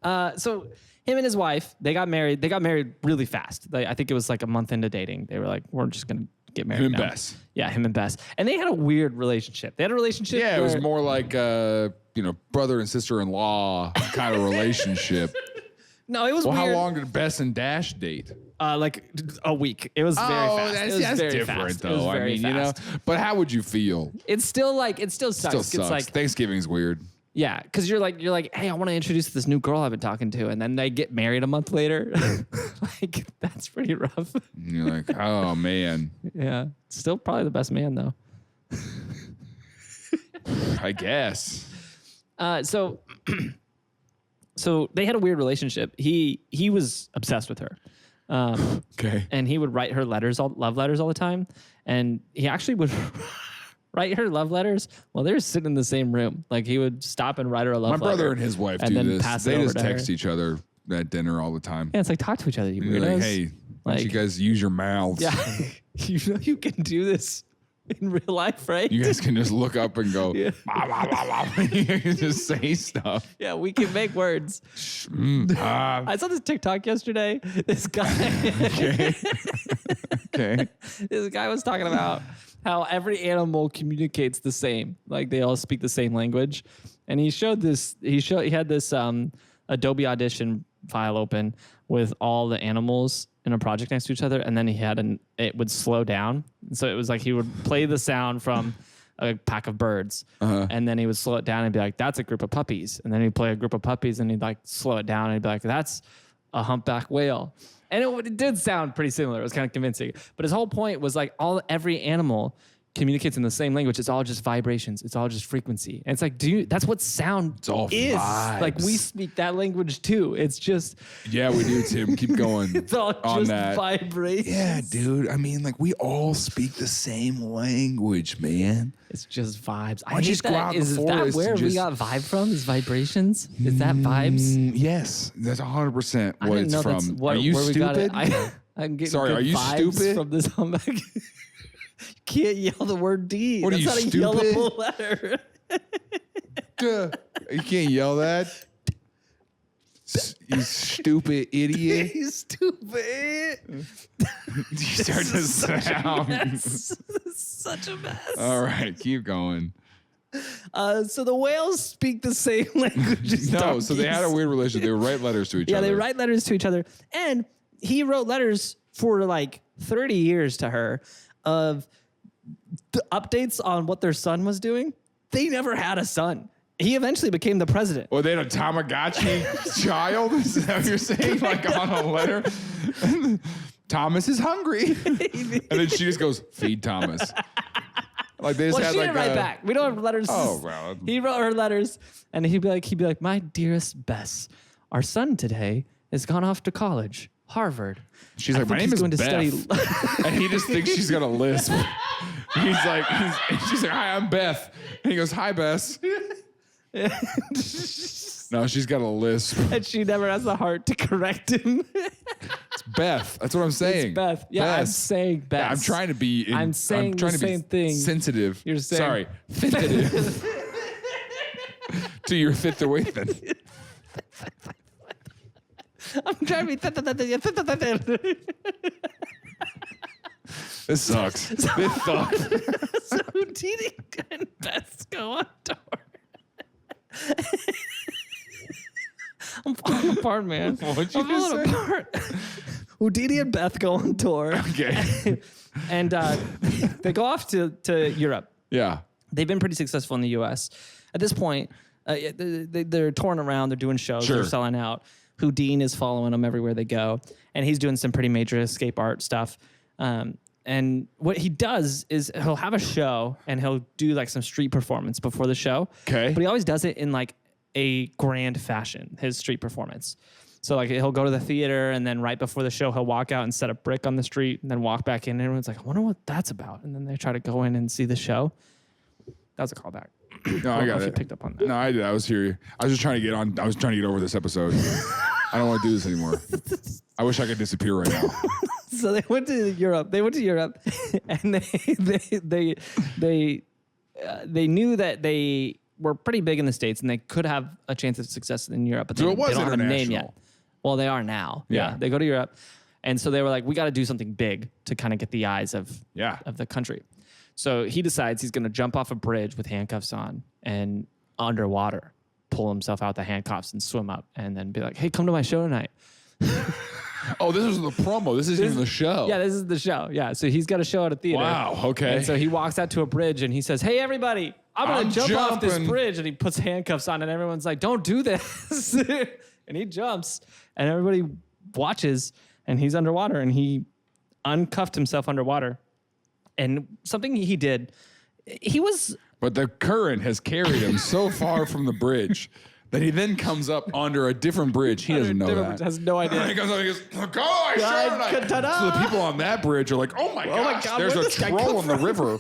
So him and his wife, they got married. They got married really fast. I think it was like a month into dating. They were like, we're just going to get married Him and now. Bess. Yeah, him and Bess. And they had a weird relationship. They had a relationship Yeah, it was where- more like brother and sister-in-law kind of relationship. No, it was Well, weird. how long did Bess and Dash date? Like a week. It was very fast. That's, It was that's very different fast. It was though. I very mean, fast. but how would you feel? It still sucks. Still sucks. It's like, Thanksgiving's weird. yeah, because you're like, hey, I want to introduce this new girl I've been talking to, and then they get married a month later. Like, that's pretty rough. And you're like, oh man, Yeah, still probably the best man though. I guess. So they had a weird relationship. He was obsessed with her. Okay. And he would write her love letters all the time. And he actually would write her love letters while they were sitting in the same room. Like he would stop and write her a love My letter. brother and his wife and do then this. pass it They over just to her. text each other at dinner all the time. Yeah, it's like talk to each other, you You're weirdos. like, hey, why don't you Like- guys use your mouths? Yeah, you know you can do this in real life, right? You guys can just look up and go, Yeah. "Blah, blah, blah, blah." You can just say stuff. Yeah, we can make words. Ah, I saw this TikTok yesterday. This guy, okay. Okay. this guy was talking about how every animal communicates the same, like they all speak the same language. And he showed this. He had this Adobe Audition file open with all the animals in a project next to each other, and then it would slow down. So it was like he would play the sound from a pack of birds, and then he would slow it down and be like, "That's a group of puppies." And then he'd play a group of puppies, and he'd like slow it down and he'd be like, "That's a humpback whale." And it did sound pretty similar. It was kind of convincing. But his whole point was like every animal communicates in the same language. It's all just vibrations. It's all just frequency. And it's like, that's what sound all is. vibes. Like we speak that language too. It's just Yeah, we do, Tim. Keep going it's all on just that. vibrations. Yeah, dude. I mean, like, we all speak the same language, man. It's just vibes. don't you just go out in the Is that forest where and we just- got vibe from? Is vibrations? Is that vibes? Yes, that's 100% I what didn't it's know from. that's Are you where we got it. stupid? I'm getting Sorry, good are you vibes stupid? from this humpback? You can't yell the word D. What are That's you, not stupid? a yellable letter. Duh. You can't yell that. You stupid idiot. He's stupid. You start to sound. Mess. Such a mess. All right, keep going. So the whales speak the same language as No, so they had a donkeys. weird relationship. They would write letters to each Yeah, other. they write letters to each other. And he wrote letters for like 30 years to her of the updates on what their son was doing. They never had a son. He eventually became the president. Well, they had a Tamagotchi child. Is that what you're saying? Like on a letter? Thomas is hungry. And then she just goes, feed Thomas. Like they just Well, had she like didn't write back. We don't have letters. Oh, well. He wrote her letters, and he'd be like, "My dearest Bess, our son today has gone off to college, Harvard. She's I like, my think name he's is going to Beth. study." And he just thinks she's got a lisp. She's like, hi, I'm Beth. And he goes, hi, Bess. No, she's got a lisp. And she never has the heart to correct him. It's Beth. That's what I'm saying. It's Beth. Yeah, I'm saying Beth. Yeah, I'm trying to be. I'm saying trying the to be same thing. Sensitive. You're saying- Sorry, sensitive. To your fifth away then. I'm trying to be. This sucks. This sucks. So Houdini and Beth go on tour. I'm falling apart, man. What'd you I'm just falling say? apart. Houdini and Beth go on tour. Okay. And they go off to Europe. Yeah. They've been pretty successful in the U.S. At this point, they're touring around. They're doing shows. Sure. They're selling out. Houdini is following them everywhere they go. And he's doing some pretty major escape art stuff. And what he does is he'll have a show and he'll do like some street performance before the show. Okay. But he always does it in like a grand fashion, his street performance. So like he'll go to the theater and then right before the show, he'll walk out and set a brick on the street and then walk back in. And everyone's like, I wonder what that's about. And then they try to go in and see the show. That was a callback. No, I don't know got if you it. picked up on that. No, I did. I was here. I was just trying to get on. I was trying to get over this episode. I don't want to do this anymore. I wish I could disappear right now. So they went to Europe. And they knew that they were pretty big in the States and they could have a chance of success in Europe, but they, So it was they don't have a name international. yet. Well, they are now. Yeah. They go to Europe. And so they were like, we got to do something big to kind of get the eyes of the country. So he decides he's going to jump off a bridge with handcuffs on and underwater, pull himself out the handcuffs and swim up and then be like, hey, come to my show tonight. Oh, this was the promo. This isn't even the show. Yeah, this is the show. Yeah, so he's got a show at a theater. Wow, okay. And so he walks out to a bridge and he says, hey, everybody, I'm going to jump off this jumping. bridge. And he puts handcuffs on and everyone's like, don't do this. And he jumps and everybody watches and he's underwater and he uncuffed himself underwater. And something he did, he was... But the current has carried him so far from the bridge that he then comes up under a different bridge. He doesn't know that. Has no idea. He comes up and he goes, go, I sure tonight. Ta-da. So the people on that bridge are like, oh my gosh, God, there's where'd a this guy troll come on the river.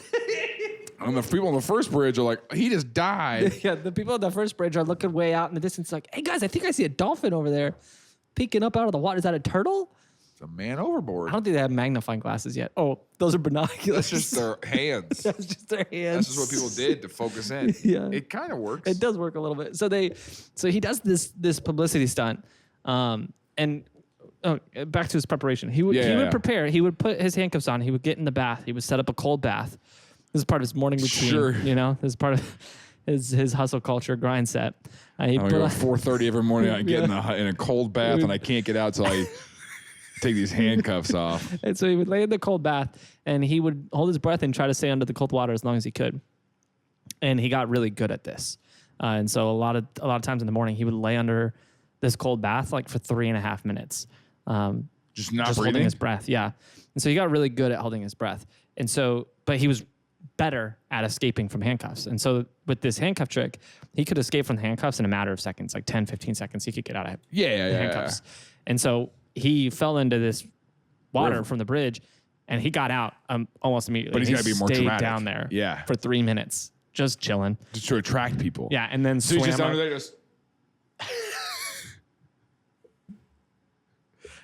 And the people on the first bridge are like, he just died. Yeah, the people on the first bridge are looking way out in the distance like, hey, guys, I think I see a dolphin over there peeking up out of the water. Is that a turtle? It's a man overboard. I don't think they have magnifying glasses yet. Oh, those are binoculars. That's just their hands. That's just their hands. That's just what people did to focus in. Yeah. It kind of works. It does work a little bit. So he does this publicity stunt, and back to his preparation. He would prepare. He would put his handcuffs on. He would get in the bath. He would set up a cold bath. This is part of his morning routine. Sure. You know, this is part of his hustle culture grind set. He I put go on- 4:30 every morning. I get in a cold bath and I can't get out till I take these handcuffs off. And so he would lay in the cold bath and he would hold his breath and try to stay under the cold water as long as he could. And he got really good at this. And so a lot of times in the morning, he would lay under this cold bath like for 3.5 minutes. Just not holding breathing? his breath. Yeah. And so he got really good at holding his breath. And so, but he was better at escaping from handcuffs. And so with this handcuff trick, he could escape from the handcuffs in a matter of seconds, like 10, 15 seconds. He could get out of the handcuffs. And so he fell into this water River. from the bridge and he got out almost immediately. But he's He gotta be more stayed dramatic. down there Yeah. for 3 minutes, just chilling. Just to attract people. Yeah. And then So he's swam just under up. there just...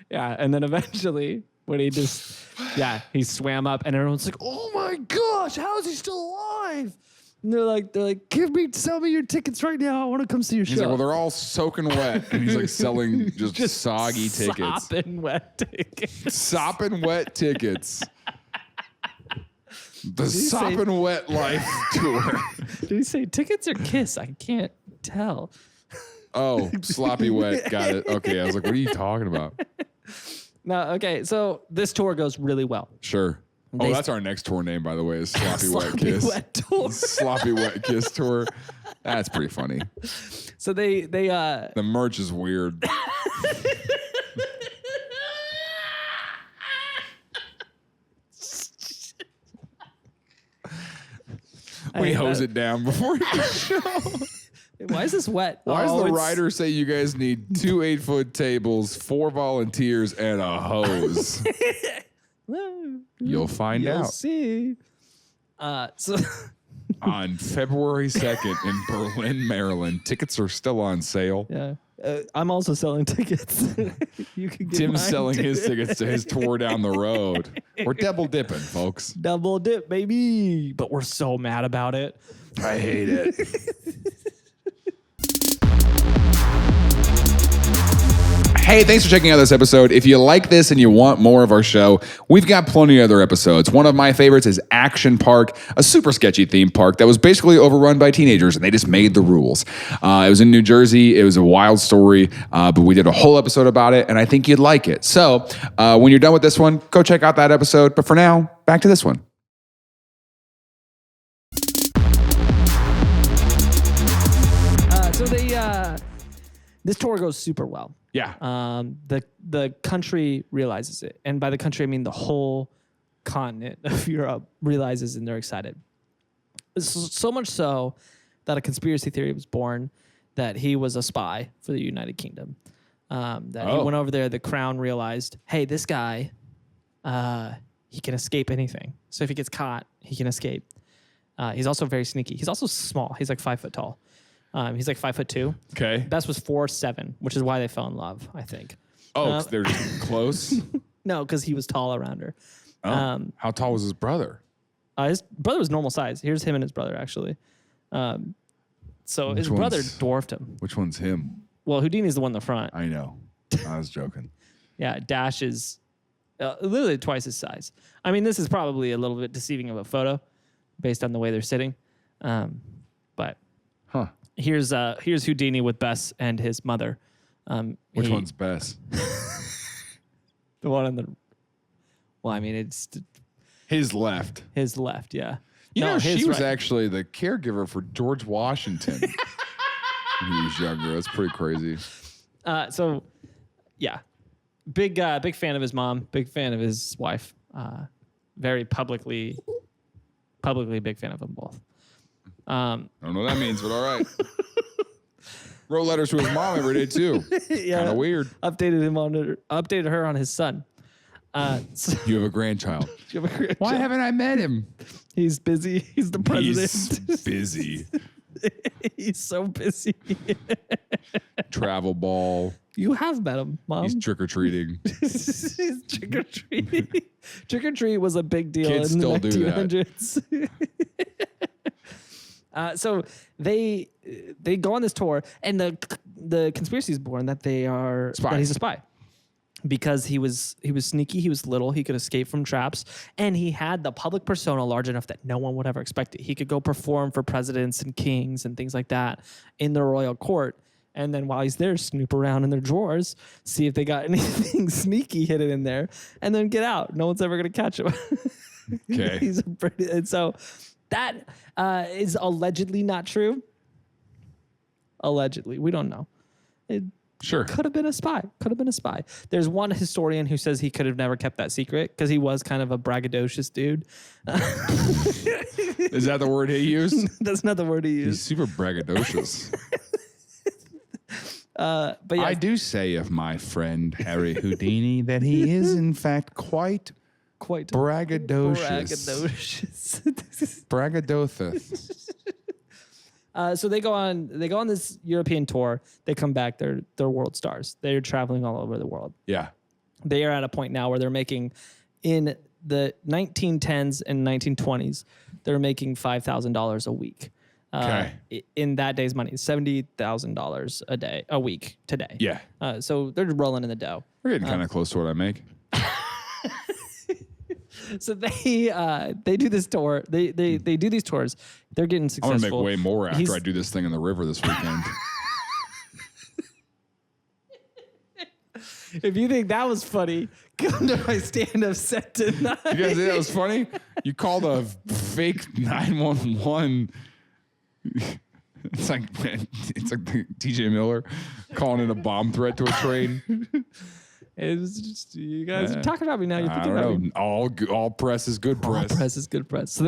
Yeah. And then eventually when he he swam up and everyone's like, oh my gosh, how is he still alive? And they're like, sell me your tickets right now. I want to come see your He's show. like, well, they're all soaking wet. And he's like selling just soggy tickets. Sopping wet tickets. Sopping wet tickets. The say- Sopping Wet Life Tour. Did he say tickets or kiss? I can't tell. Oh, sloppy wet. Got it. Okay. I was like, what are you talking about? No, okay. So this tour goes really well. Sure. Oh, They- that's our next tour name, by the way, is Sloppy Wet Sloppy Kiss. Wet Tour. Sloppy Wet Kiss Tour. That's pretty funny. So they The merch is weird. We hose it down before the show. Why is this wet? Why does Oh, the it's- writer say you guys need 2 8-foot tables, 4 volunteers, and a hose? Well, You'll find you'll out. see. So On February 2nd in Berlin, Maryland. Tickets are still on sale. yeah, I'm also selling tickets. You can get Tim's mine selling too. his tickets to his tour down the road. We're double dipping, folks. Double dip, baby. But we're so mad about it. I hate it. Hey, thanks for checking out this episode. If you like this and you want more of our show, we've got plenty of other episodes. One of my favorites is Action Park, a super sketchy theme park that was basically overrun by teenagers, and they just made the rules. It was in New Jersey. It was a wild story, but we did a whole episode about it, and I think you'd like it. So when you're done with this one, go check out that episode. But for now, back to this one. This tour goes super well. Yeah. The country realizes it, and by the country I mean the whole continent of Europe realizes, and they're excited. So much so that a conspiracy theory was born that he was a spy for the United Kingdom. That he went over there. The Crown realized, hey, this guy, he can escape anything. So if he gets caught, he can escape. He's also very sneaky. He's also small. He's like 5 foot tall. He's like 5'2". Okay. Best was 4'7", which is why they fell in love, I think. Oh, they're close? No, because he was tall around her. Oh. How tall was his brother? His brother was normal size. Here's him and his brother, actually. So his brother dwarfed him. Which one's him? Well, Houdini's the one in the front. I know. I was joking. Yeah, Dash is literally twice his size. I mean, this is probably a little bit deceiving of a photo based on the way they're sitting. But here's Houdini with Bess and his mother. Which one's Bess? The one on the... Well, I mean, it's... His left. His left, yeah. You know, she was right. actually the caregiver for George Washington when he was younger. That's pretty crazy. So, yeah. Big fan of his mom. Big fan of his wife. Very publicly big fan of them both. I don't know what that means, but all right. Wrote letters to his mom every day too. Yeah, kind of weird. Updated her on his son. So You have a grandchild. you have a grandchild. Why haven't I met him? He's busy. He's the president. He's busy. He's so busy. Travel ball. You have met him, Mom. He's trick or treating. He's trick or treating. Trick or treat was a big deal Kids in still the do that. 1900s. So they go on this tour, and the conspiracy is born that that he's a spy. Because he was sneaky, he was little, he could escape from traps, and he had the public persona large enough that no one would ever expect it. He could go perform for presidents and kings and things like that in the royal court, and then while he's there, snoop around in their drawers, see if they got anything sneaky hidden in there, and then get out. No one's ever gonna catch him. Okay. And so that is allegedly not true. Allegedly, we don't know. Sure. Could have been a spy. There's one historian who says he could have never kept that secret because he was kind of a braggadocious dude. Is that the word he used? That's not the word he He's used. super braggadocious. But yeah, I do say of my friend Harry Houdini that he is in fact quite braggadocious. Braggadocious. So they go on this European tour. They come back. They're world stars. They're traveling all over the world. Yeah. They are at a point now where they're making, in the 1910s and 1920s, they're making $5,000 a week. In that day's money, $70,000 a week today. Yeah. So they're rolling in the dough. We're getting kind of close to what I make. So they do this tour. They do these tours. They're getting I'm successful. going to make way more after I do this thing in the river this weekend. If you think that was funny, come to my stand-up set tonight. You guys think that was funny? You called a fake 911. It's like TJ Miller calling in a bomb threat to a train. It was just, you guys are talking about me now. You're I thinking about don't me. know. All press is good press. All press is good press. So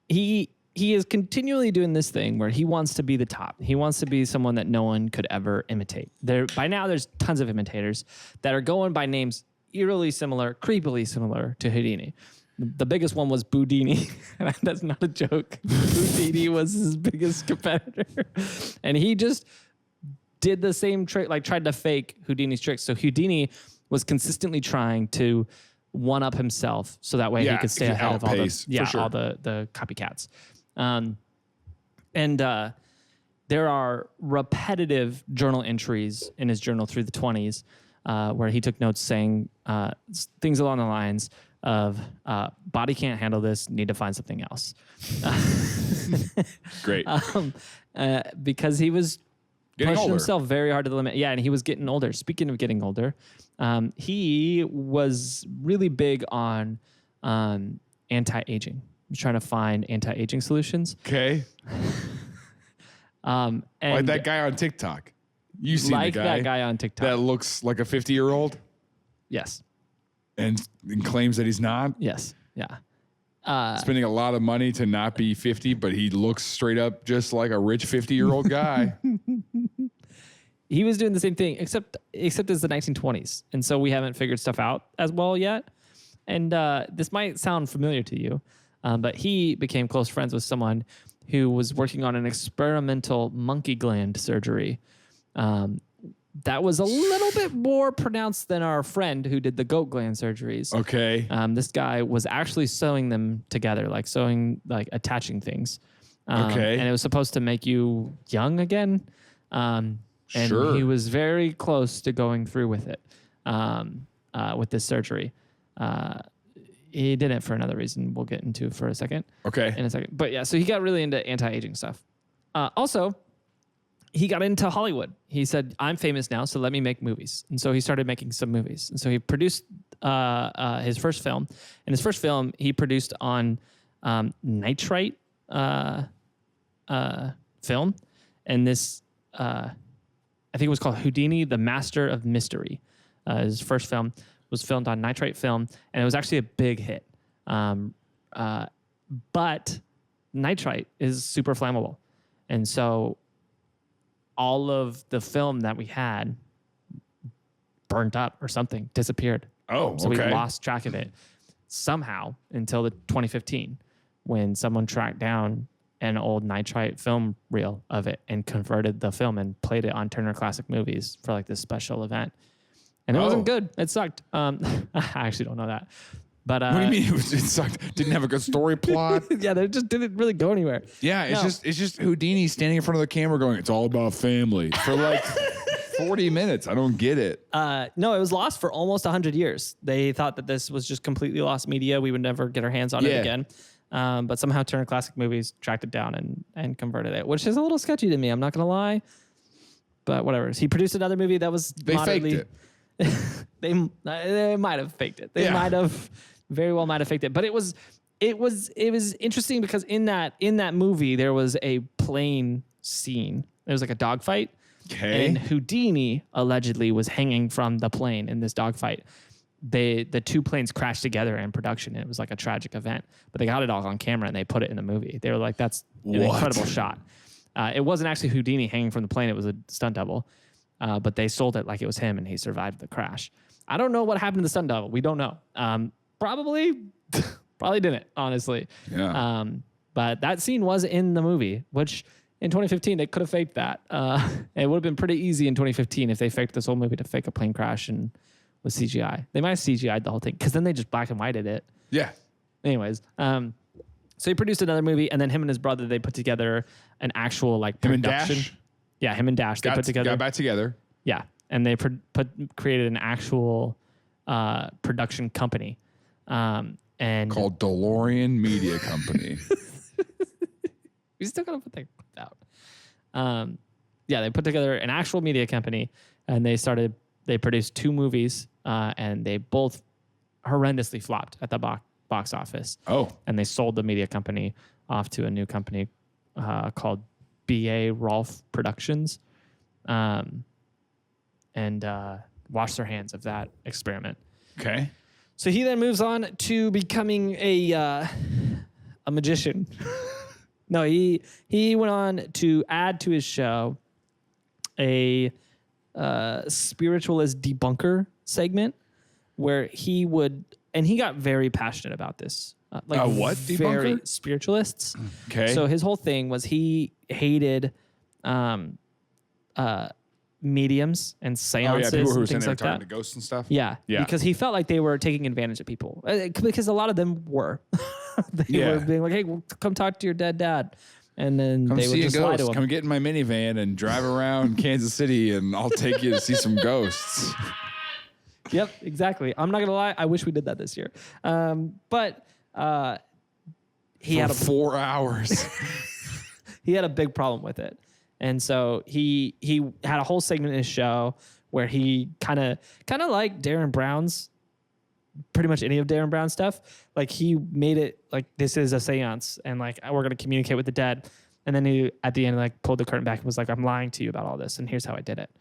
he is continually doing this thing where he wants to be the top. He wants to be someone that no one could ever imitate. By now, there's tons of imitators that are going by names eerily similar, creepily similar to Houdini. The biggest one was Boudini. That's not a joke. Boudini was his biggest competitor. And he just did the same trick, like tried to fake Houdini's tricks. So Houdini was consistently trying to one-up himself so that way he could stay ahead of all the copycats. there are repetitive journal entries in his journal through the 20s where he took notes saying things along the lines of body can't handle this, need to find something else. Great. Because he was Getting pushing older. himself very hard to the limit. Yeah, and he was getting older. Speaking of getting older, he was really big on anti-aging. He was trying to find anti-aging solutions. Okay. And Like that guy on TikTok. You see like the that guy on TikTok. that looks like a 50-year-old Yes. and claims that he's not. Yes. Yeah. Spending a lot of money to not be 50, but he looks straight up just like a rich 50-year-old guy. He was doing the same thing, except it's the 1920s, and so we haven't figured stuff out as well yet. And this might sound familiar to you, but he became close friends with someone who was working on an experimental monkey gland surgery. That was a little bit more pronounced than our friend who did the goat gland surgeries. Okay. This guy was actually sewing them together, like attaching things. Okay. And it was supposed to make you young again. And Sure. he was very close to going through with it, with this surgery. He didn't for another reason we'll get into for a second. Okay. In a second. But yeah, so he got really into anti-aging stuff. Also, he got into Hollywood. He said, I'm famous now, so let me make movies. And so he started making some movies. And so he produced his first film. And his first film he produced on nitrite film. And this, I think it was called Houdini, the Master of Mystery. His first film was filmed on nitrite film, and it was actually a big hit. But nitrite is super flammable. And so all of the film that we had burnt up or something, disappeared. Oh, So we okay. lost track of it somehow until the 2015 when someone tracked down an old nitrite film reel of it and converted the film and played it on Turner Classic Movies for like this special event. And it wasn't good. It sucked. I actually don't know that. But What do you mean it sucked? Didn't have a good story plot? yeah, they just didn't really go anywhere. Yeah, it's No. just Houdini standing in front of the camera going, "It's all about family" for like 40 minutes. I don't get it. No, it was lost for almost 100 years. They thought that this was just completely lost media. We would never get our hands on it Yeah. again. But somehow Turner Classic Movies tracked it down and converted it, which is a little sketchy to me. I'm not going to lie. But whatever. He produced another movie that was They moderately... faked it. They might have faked it. They Yeah. might have very well might have faked it. But it was interesting because in that movie there was a plane scene. There was like a dogfight. Okay. And Houdini allegedly was hanging from the plane in this dogfight. The two planes crashed together in production. It was like a tragic event, but they got it all on camera and they put it in the movie. They were like, "That's an What? incredible shot." It wasn't actually Houdini hanging from the plane. It was a stunt double, but they sold it like it was him and he survived the crash. I don't know what happened to the stunt double. We don't know. Probably didn't, honestly. Yeah. But that scene was in the movie, which in 2015 they could have faked that. It would have been pretty easy in 2015 if they faked this whole movie to fake a plane crash and with CGI. They might have CGI'd the whole thing because then they just black and whited it. Yeah. Anyways, so he produced another movie, and then him and his brother, they put together an actual like Him and production. Dash Yeah, him and Dash, they put together. got back together. Yeah, and they created an actual production company, and Called DeLorean Media Company. we still gotta put that out. Yeah, they put together an actual media company, and they produced 2 movies, and they both horrendously flopped at the box office. Oh. And they sold the media company off to a new company called B.A. Rolfe Productions, and washed their hands of that experiment. Okay. So he then moves on to becoming a magician. No, he went on to add to his show a spiritualist debunker segment where he got very passionate about this. What Very debunker? spiritualists. Okay. So his whole thing was he hated mediums and Oh, seances yeah, people who were and sitting things there like talking that. to ghosts and stuff. Yeah, Yeah. because he felt like they were taking advantage of people. Because a lot of them were. They Yeah. were being like, "Hey, well, come talk to your dead dad." and then Come they would see a just lie to ghost. him. Come get in my minivan and drive around Kansas City, and I'll take you to see some ghosts. Yep, exactly. I'm not gonna lie. I wish we did that this year. But he had For 4 hours. he had a big problem with it, and so he had a whole segment in his show where he kind of like Darren Brown's, pretty much any of Darren Brown's stuff. Like he made it like this is a seance, and like we're gonna communicate with the dead. And then he at the end like pulled the curtain back and was like, "I'm lying to you about all this, and here's how I did it."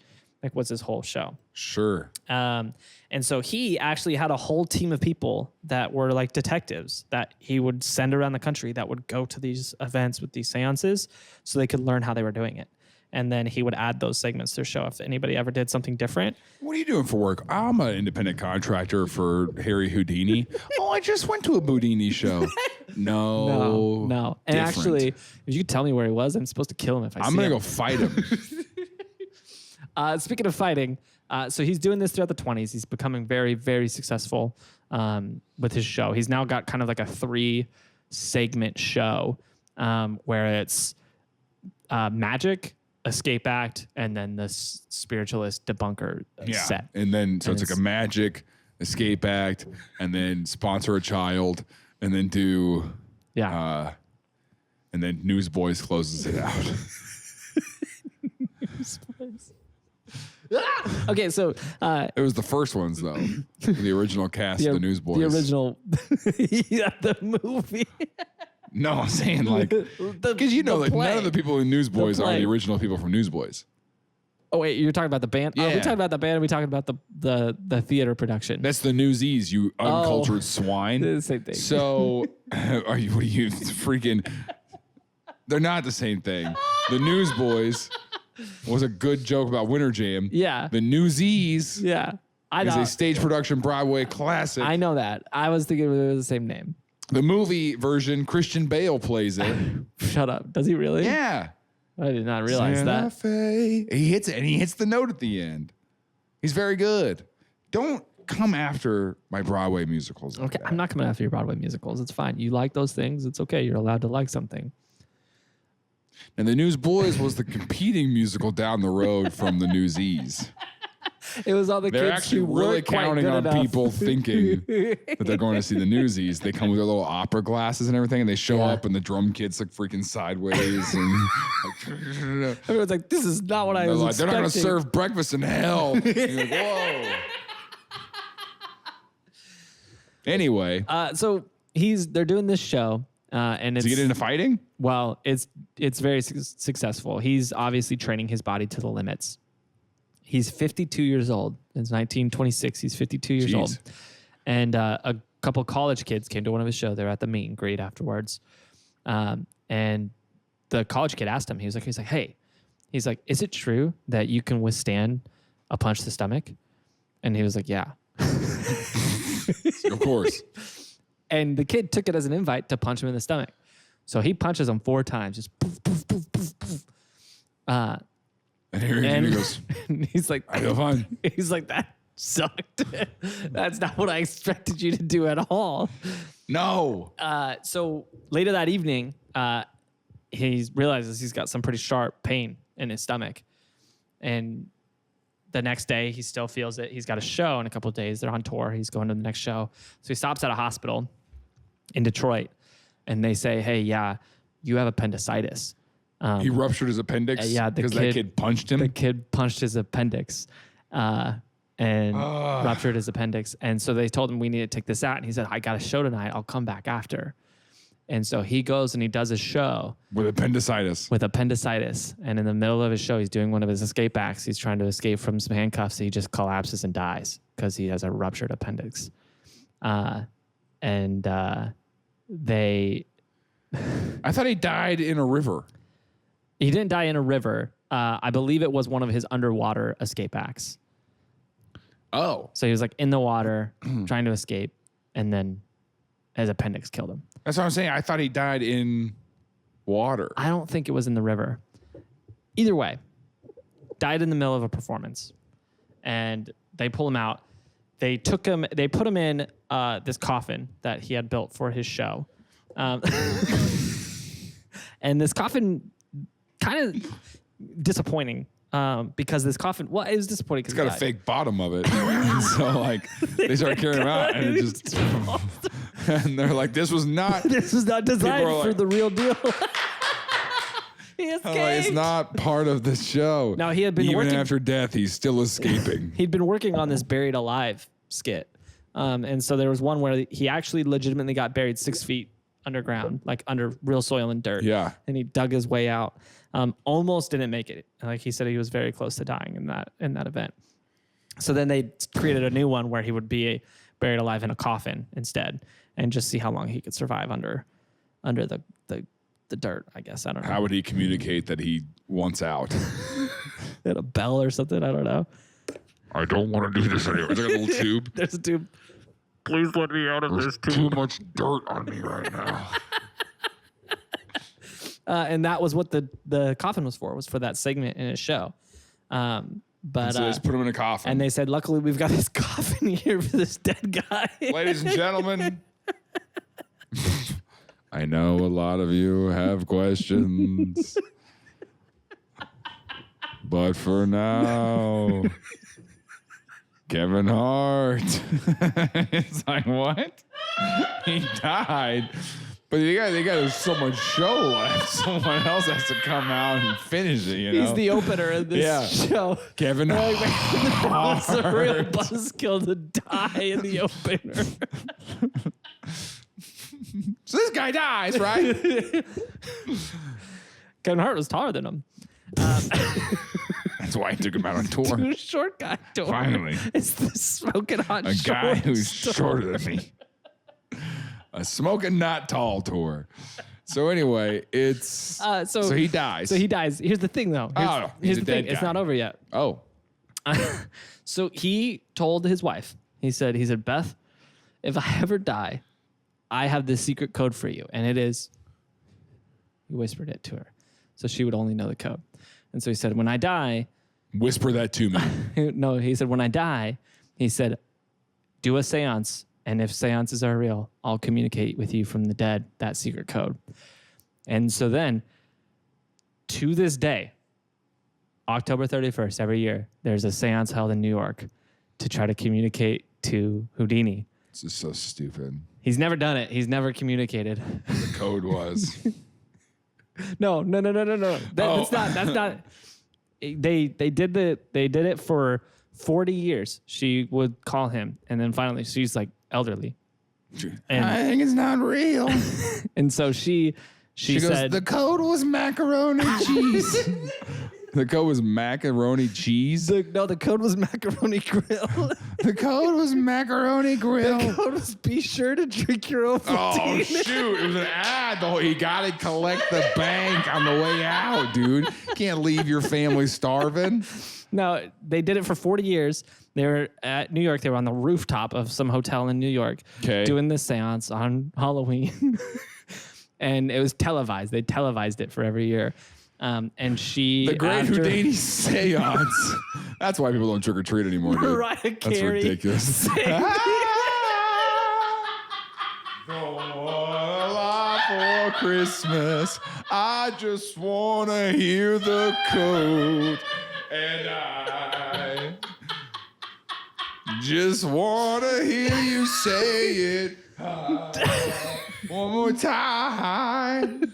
Like, what's his whole show? Sure. And so he actually had a whole team of people that were like detectives that he would send around the country that would go to these events with these seances so they could learn how they were doing it. And then he would add those segments to the show if anybody ever did something different. What are you doing for work? I'm an independent contractor for Harry Houdini. Oh, I just went to a Houdini show. No. No. And different. actually, if you could tell me where he was, I'm supposed to kill him if I see I'm him. going to go fight him. Speaking of fighting, so he's doing this throughout the 20s. He's becoming very, very successful with his show. He's now got kind of like a 3-segment show where it's magic, escape act, and then the spiritualist debunker set. And then, so it's like a magic, escape act, and then sponsor a child, and then do, and then Newsboys closes it out. Okay, so It was the first ones, though. The original cast of the Newsboys. the original, the movie. No, I'm saying like, because you know, like none of the people in Newsboys are the original people from Newsboys. Oh wait, you're talking about the band? Yeah. We talked about the band. We talking about the theater production. That's the Newsies, you uncultured swine. The same thing. So, what are you freaking? They're not the same thing. The Newsboys was a good joke about Winter Jam. Yeah. The Newsies Yeah, I is know. a stage production Broadway classic. I know that. I was thinking it was the same name. The movie version, Christian Bale plays it. Shut up. Does he really? Yeah. I did not realize Santa that. Fe. He hits it, and he hits the note at the end. He's very good. Don't come after my Broadway musicals. like Okay, that. I'm not coming after your Broadway musicals. It's fine. You like those things. It's okay. You're allowed to like something. And the Newsboys was the competing musical down the road from the Newsies. It was all the They're kids actually who really weren't quite counting good on enough. people thinking that they're going to see the Newsies. They come with their little opera glasses and everything, and they show up, and the drum kids look freaking sideways. And like, Everyone's like, this is not what I was they're not going to expecting. serve breakfast in hell. And you're like, whoa. Anyway, So they're doing this show, and it's does he get into fighting? well, it's very successful. He's obviously training his body to the limits. He's 52 years old. It's 1926. He's 52 years Jeez. old. And a couple college kids came to one of his shows. They were at the meet and greet afterwards. And the college kid asked him, he's like, hey, is it true that you can withstand a punch to the stomach? And he was like, yeah. Of course. And the kid took it as an invite to punch him in the stomach. So he punches him 4 times, just poof, poof, poof, poof, poof. And he goes, And he's like, I feel fine. he's like, that sucked. That's not what I expected you to do at all. No. So later that evening, he realizes he's got some pretty sharp pain in his stomach. And the next day, he still feels it. He's got a show in a couple of days. They're on tour. He's going to the next show. So he stops at a hospital in Detroit. And they say, hey, yeah, you have appendicitis. He ruptured his appendix yeah, because that kid punched him. The kid punched his appendix and ruptured his appendix. And so they told him, we need to take this out. And he said, I got a show tonight. I'll come back after. And so he goes and he does a show With appendicitis. And in the middle of his show, he's doing one of his escape acts. He's trying to escape from some handcuffs. He just collapses and dies because he has a ruptured appendix. I thought he died in a river. He didn't die in a river. I believe it was one of his underwater escape acts. Oh. So he was like in the water trying to escape, and then his appendix killed him. That's what I'm saying. I thought he died in water. I don't think it was in the river. Either way, died in the middle of a performance. And they pull him out. They put him in this coffin that he had built for his show. And this coffin, kind of disappointing. Because this coffin, well, it was disappointing. It's got a fake bottom of it. So like they start carrying him out and it just and they're like, this was not designed for the real deal. He escaped. It's not part of the show. No, he had been even working after death, he's still escaping. He'd been working on this buried alive skit. And so there was one where he actually legitimately got buried 6 feet underground, like under real soil and dirt. Yeah. And he dug his way out. Almost didn't make it. Like he said, he was very close to dying in that event. So then they created a new one where he would be buried alive in a coffin instead, and just see how long he could survive under the dirt. I guess I don't know. How would he communicate that he wants out? Had a bell or something. I don't know. I don't want to do this anymore. Is there a little tube? There's a tube. Please let me out of this tube. Too much dirt on me right now. And that was what the coffin was for that segment in his show. But so just put him in a coffin. And they said, luckily, we've got this coffin here for this dead guy. Ladies and gentlemen, I know a lot of you have questions. But for now, Kevin Hart. It's like, what? He died. But they got so much show left. Someone else has to come out and finish it, you know? He's the opener of this show. Kevin Hart. It's a real buzzkill to die in the opener. So this guy dies, right? Kevin Hart was taller than him. That's why he took him out on tour. Too short guy tour. Finally. It's the smoking hot A guy who's tour. shorter than me. A smoking not tall tour. So anyway, it's so he dies. So he dies. Here's the thing, though. Here's the thing. It's not over yet. Oh. So he told his wife. He said, Beth, if I ever die, I have this secret code for you, and it is. He whispered it to her, so she would only know the code. And so he said, when I die, Whisper that to me. no, he said, when I die, he said, do a seance. And if seances are real, I'll communicate with you from the dead, that secret code. And so then, to this day, October 31st, every year, there's a seance held in New York to try to communicate to Houdini. This is so stupid. He's never done it. He's never communicated. The code was. No. That's not. They did it for 40 years. She would call him, and then finally she's like elderly. And, I think it's not real. and so she said, goes, the code was macaroni cheese. The code was macaroni cheese? the code was macaroni grill. The code was macaroni grill. The code was be sure to drink your own Oh, protein. shoot. It was an ad. You got to collect the bank on the way out, dude. Can't leave your family starving. No, they did it for 40 years. They were at New York. They were on the rooftop of some hotel in New York doing this seance on Halloween. And it was televised. They televised it for every year. And she... The Great Houdini seance. That's why people don't trick or treat anymore, dude. Mariah That's Carey ridiculous. For Christmas, I just want to hear the code. And I just want to hear you say it one more time.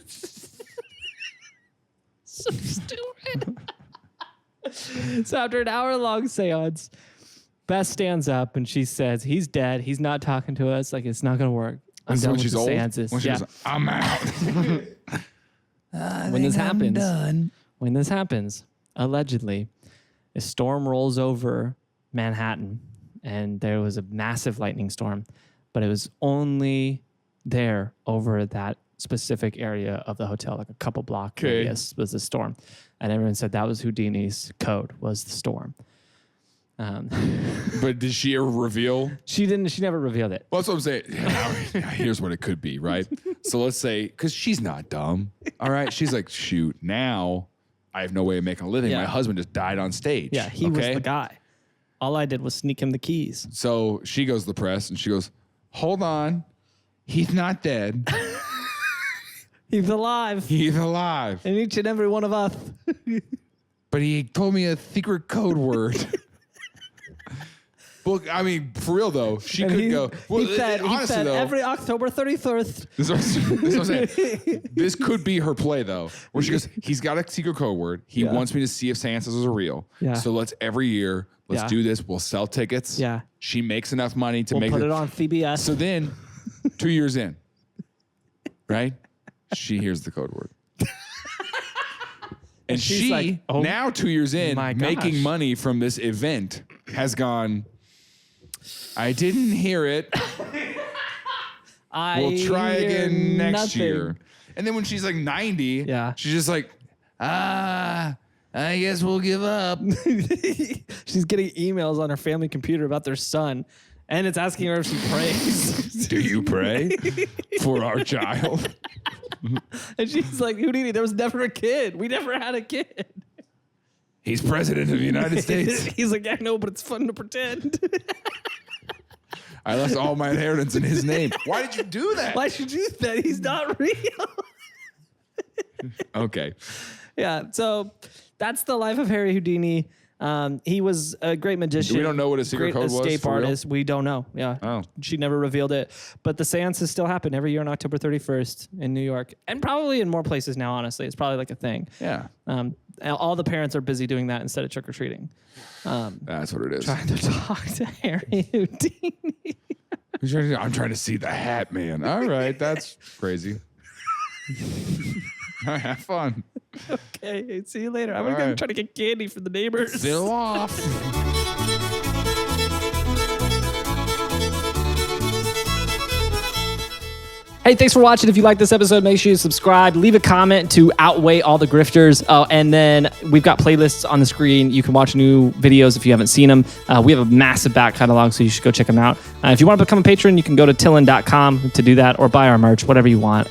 So stupid. So after an hour-long seance, Beth stands up and she says, he's dead. He's not talking to us. Like, it's not going to work. I'm done with the seances. When she goes, I'm out. When this happens, allegedly, a storm rolls over Manhattan, and there was a massive lightning storm, but it was only there over that specific area of the hotel, like a couple block radius was the storm. And everyone said that was Houdini's code, was the storm. But did she ever reveal? She didn't. She never revealed it. Well, that's what I'm saying. Here's what it could be, right? So let's say, because she's not dumb, all right? She's like, shoot, now I have no way of making a living. Yeah. My husband just died on stage. Yeah, he was the guy. All I did was sneak him the keys. So she goes to the press and she goes, hold on, he's not dead. He's alive. He's alive. And each and every one of us. But he told me a secret code word. Well, I mean, for real though, she And could go. Well, he said though, every October 31st. this is what I'm saying. This could be her play though, where she goes, he's got a secret code word. He wants me to see if seances are real. Yeah. So let's every year, let's do this. We'll sell tickets. Yeah. She makes enough money to We'll make put her. it on CBS. So then, 2 years in, right? She hears the code word. And she's she, like, oh, now 2 years in, my making gosh. money from this event, has gone, I didn't hear it. We'll try hear again next nothing. year. And then when she's like 90, Yeah. she's just like, I guess we'll give up. She's getting emails on her family computer about their son, and it's asking her if she prays. Do you pray for our child? And she's like, Houdini, there was never a kid. We never had a kid. He's president of the United States. He's like, I know, but it's fun to pretend. I left all my inheritance in his name. Why did you do that? Why should you do that? He's not real. Okay. Yeah, so that's the life of Harry Houdini. He was a great magician. We don't know what his secret great code was, escape for real? artist. We don't know. Yeah. Oh. She never revealed it. But the seances still happen every year on October 31st in New York, and probably in more places now, honestly. It's probably like a thing. Yeah. All the parents are busy doing that instead of trick-or-treating. That's what it is. Trying to talk to Harry Houdini. I'm trying to see the hat, man. All right. That's crazy. All right, have fun. Okay, see you later. I'm All going to right. try to get candy from the neighbors. Fiddle off. Hey, thanks for watching. If you like this episode, make sure you subscribe. Leave a comment to outweigh all the grifters. And then we've got playlists on the screen. You can watch new videos if you haven't seen them. We have a massive back catalog, so you should go check them out. If you want to become a patron, you can go to TILLN.com to do that, or buy our merch, whatever you want.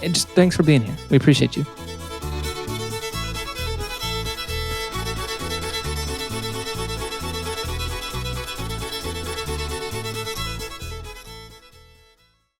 Just thanks for being here. We appreciate you.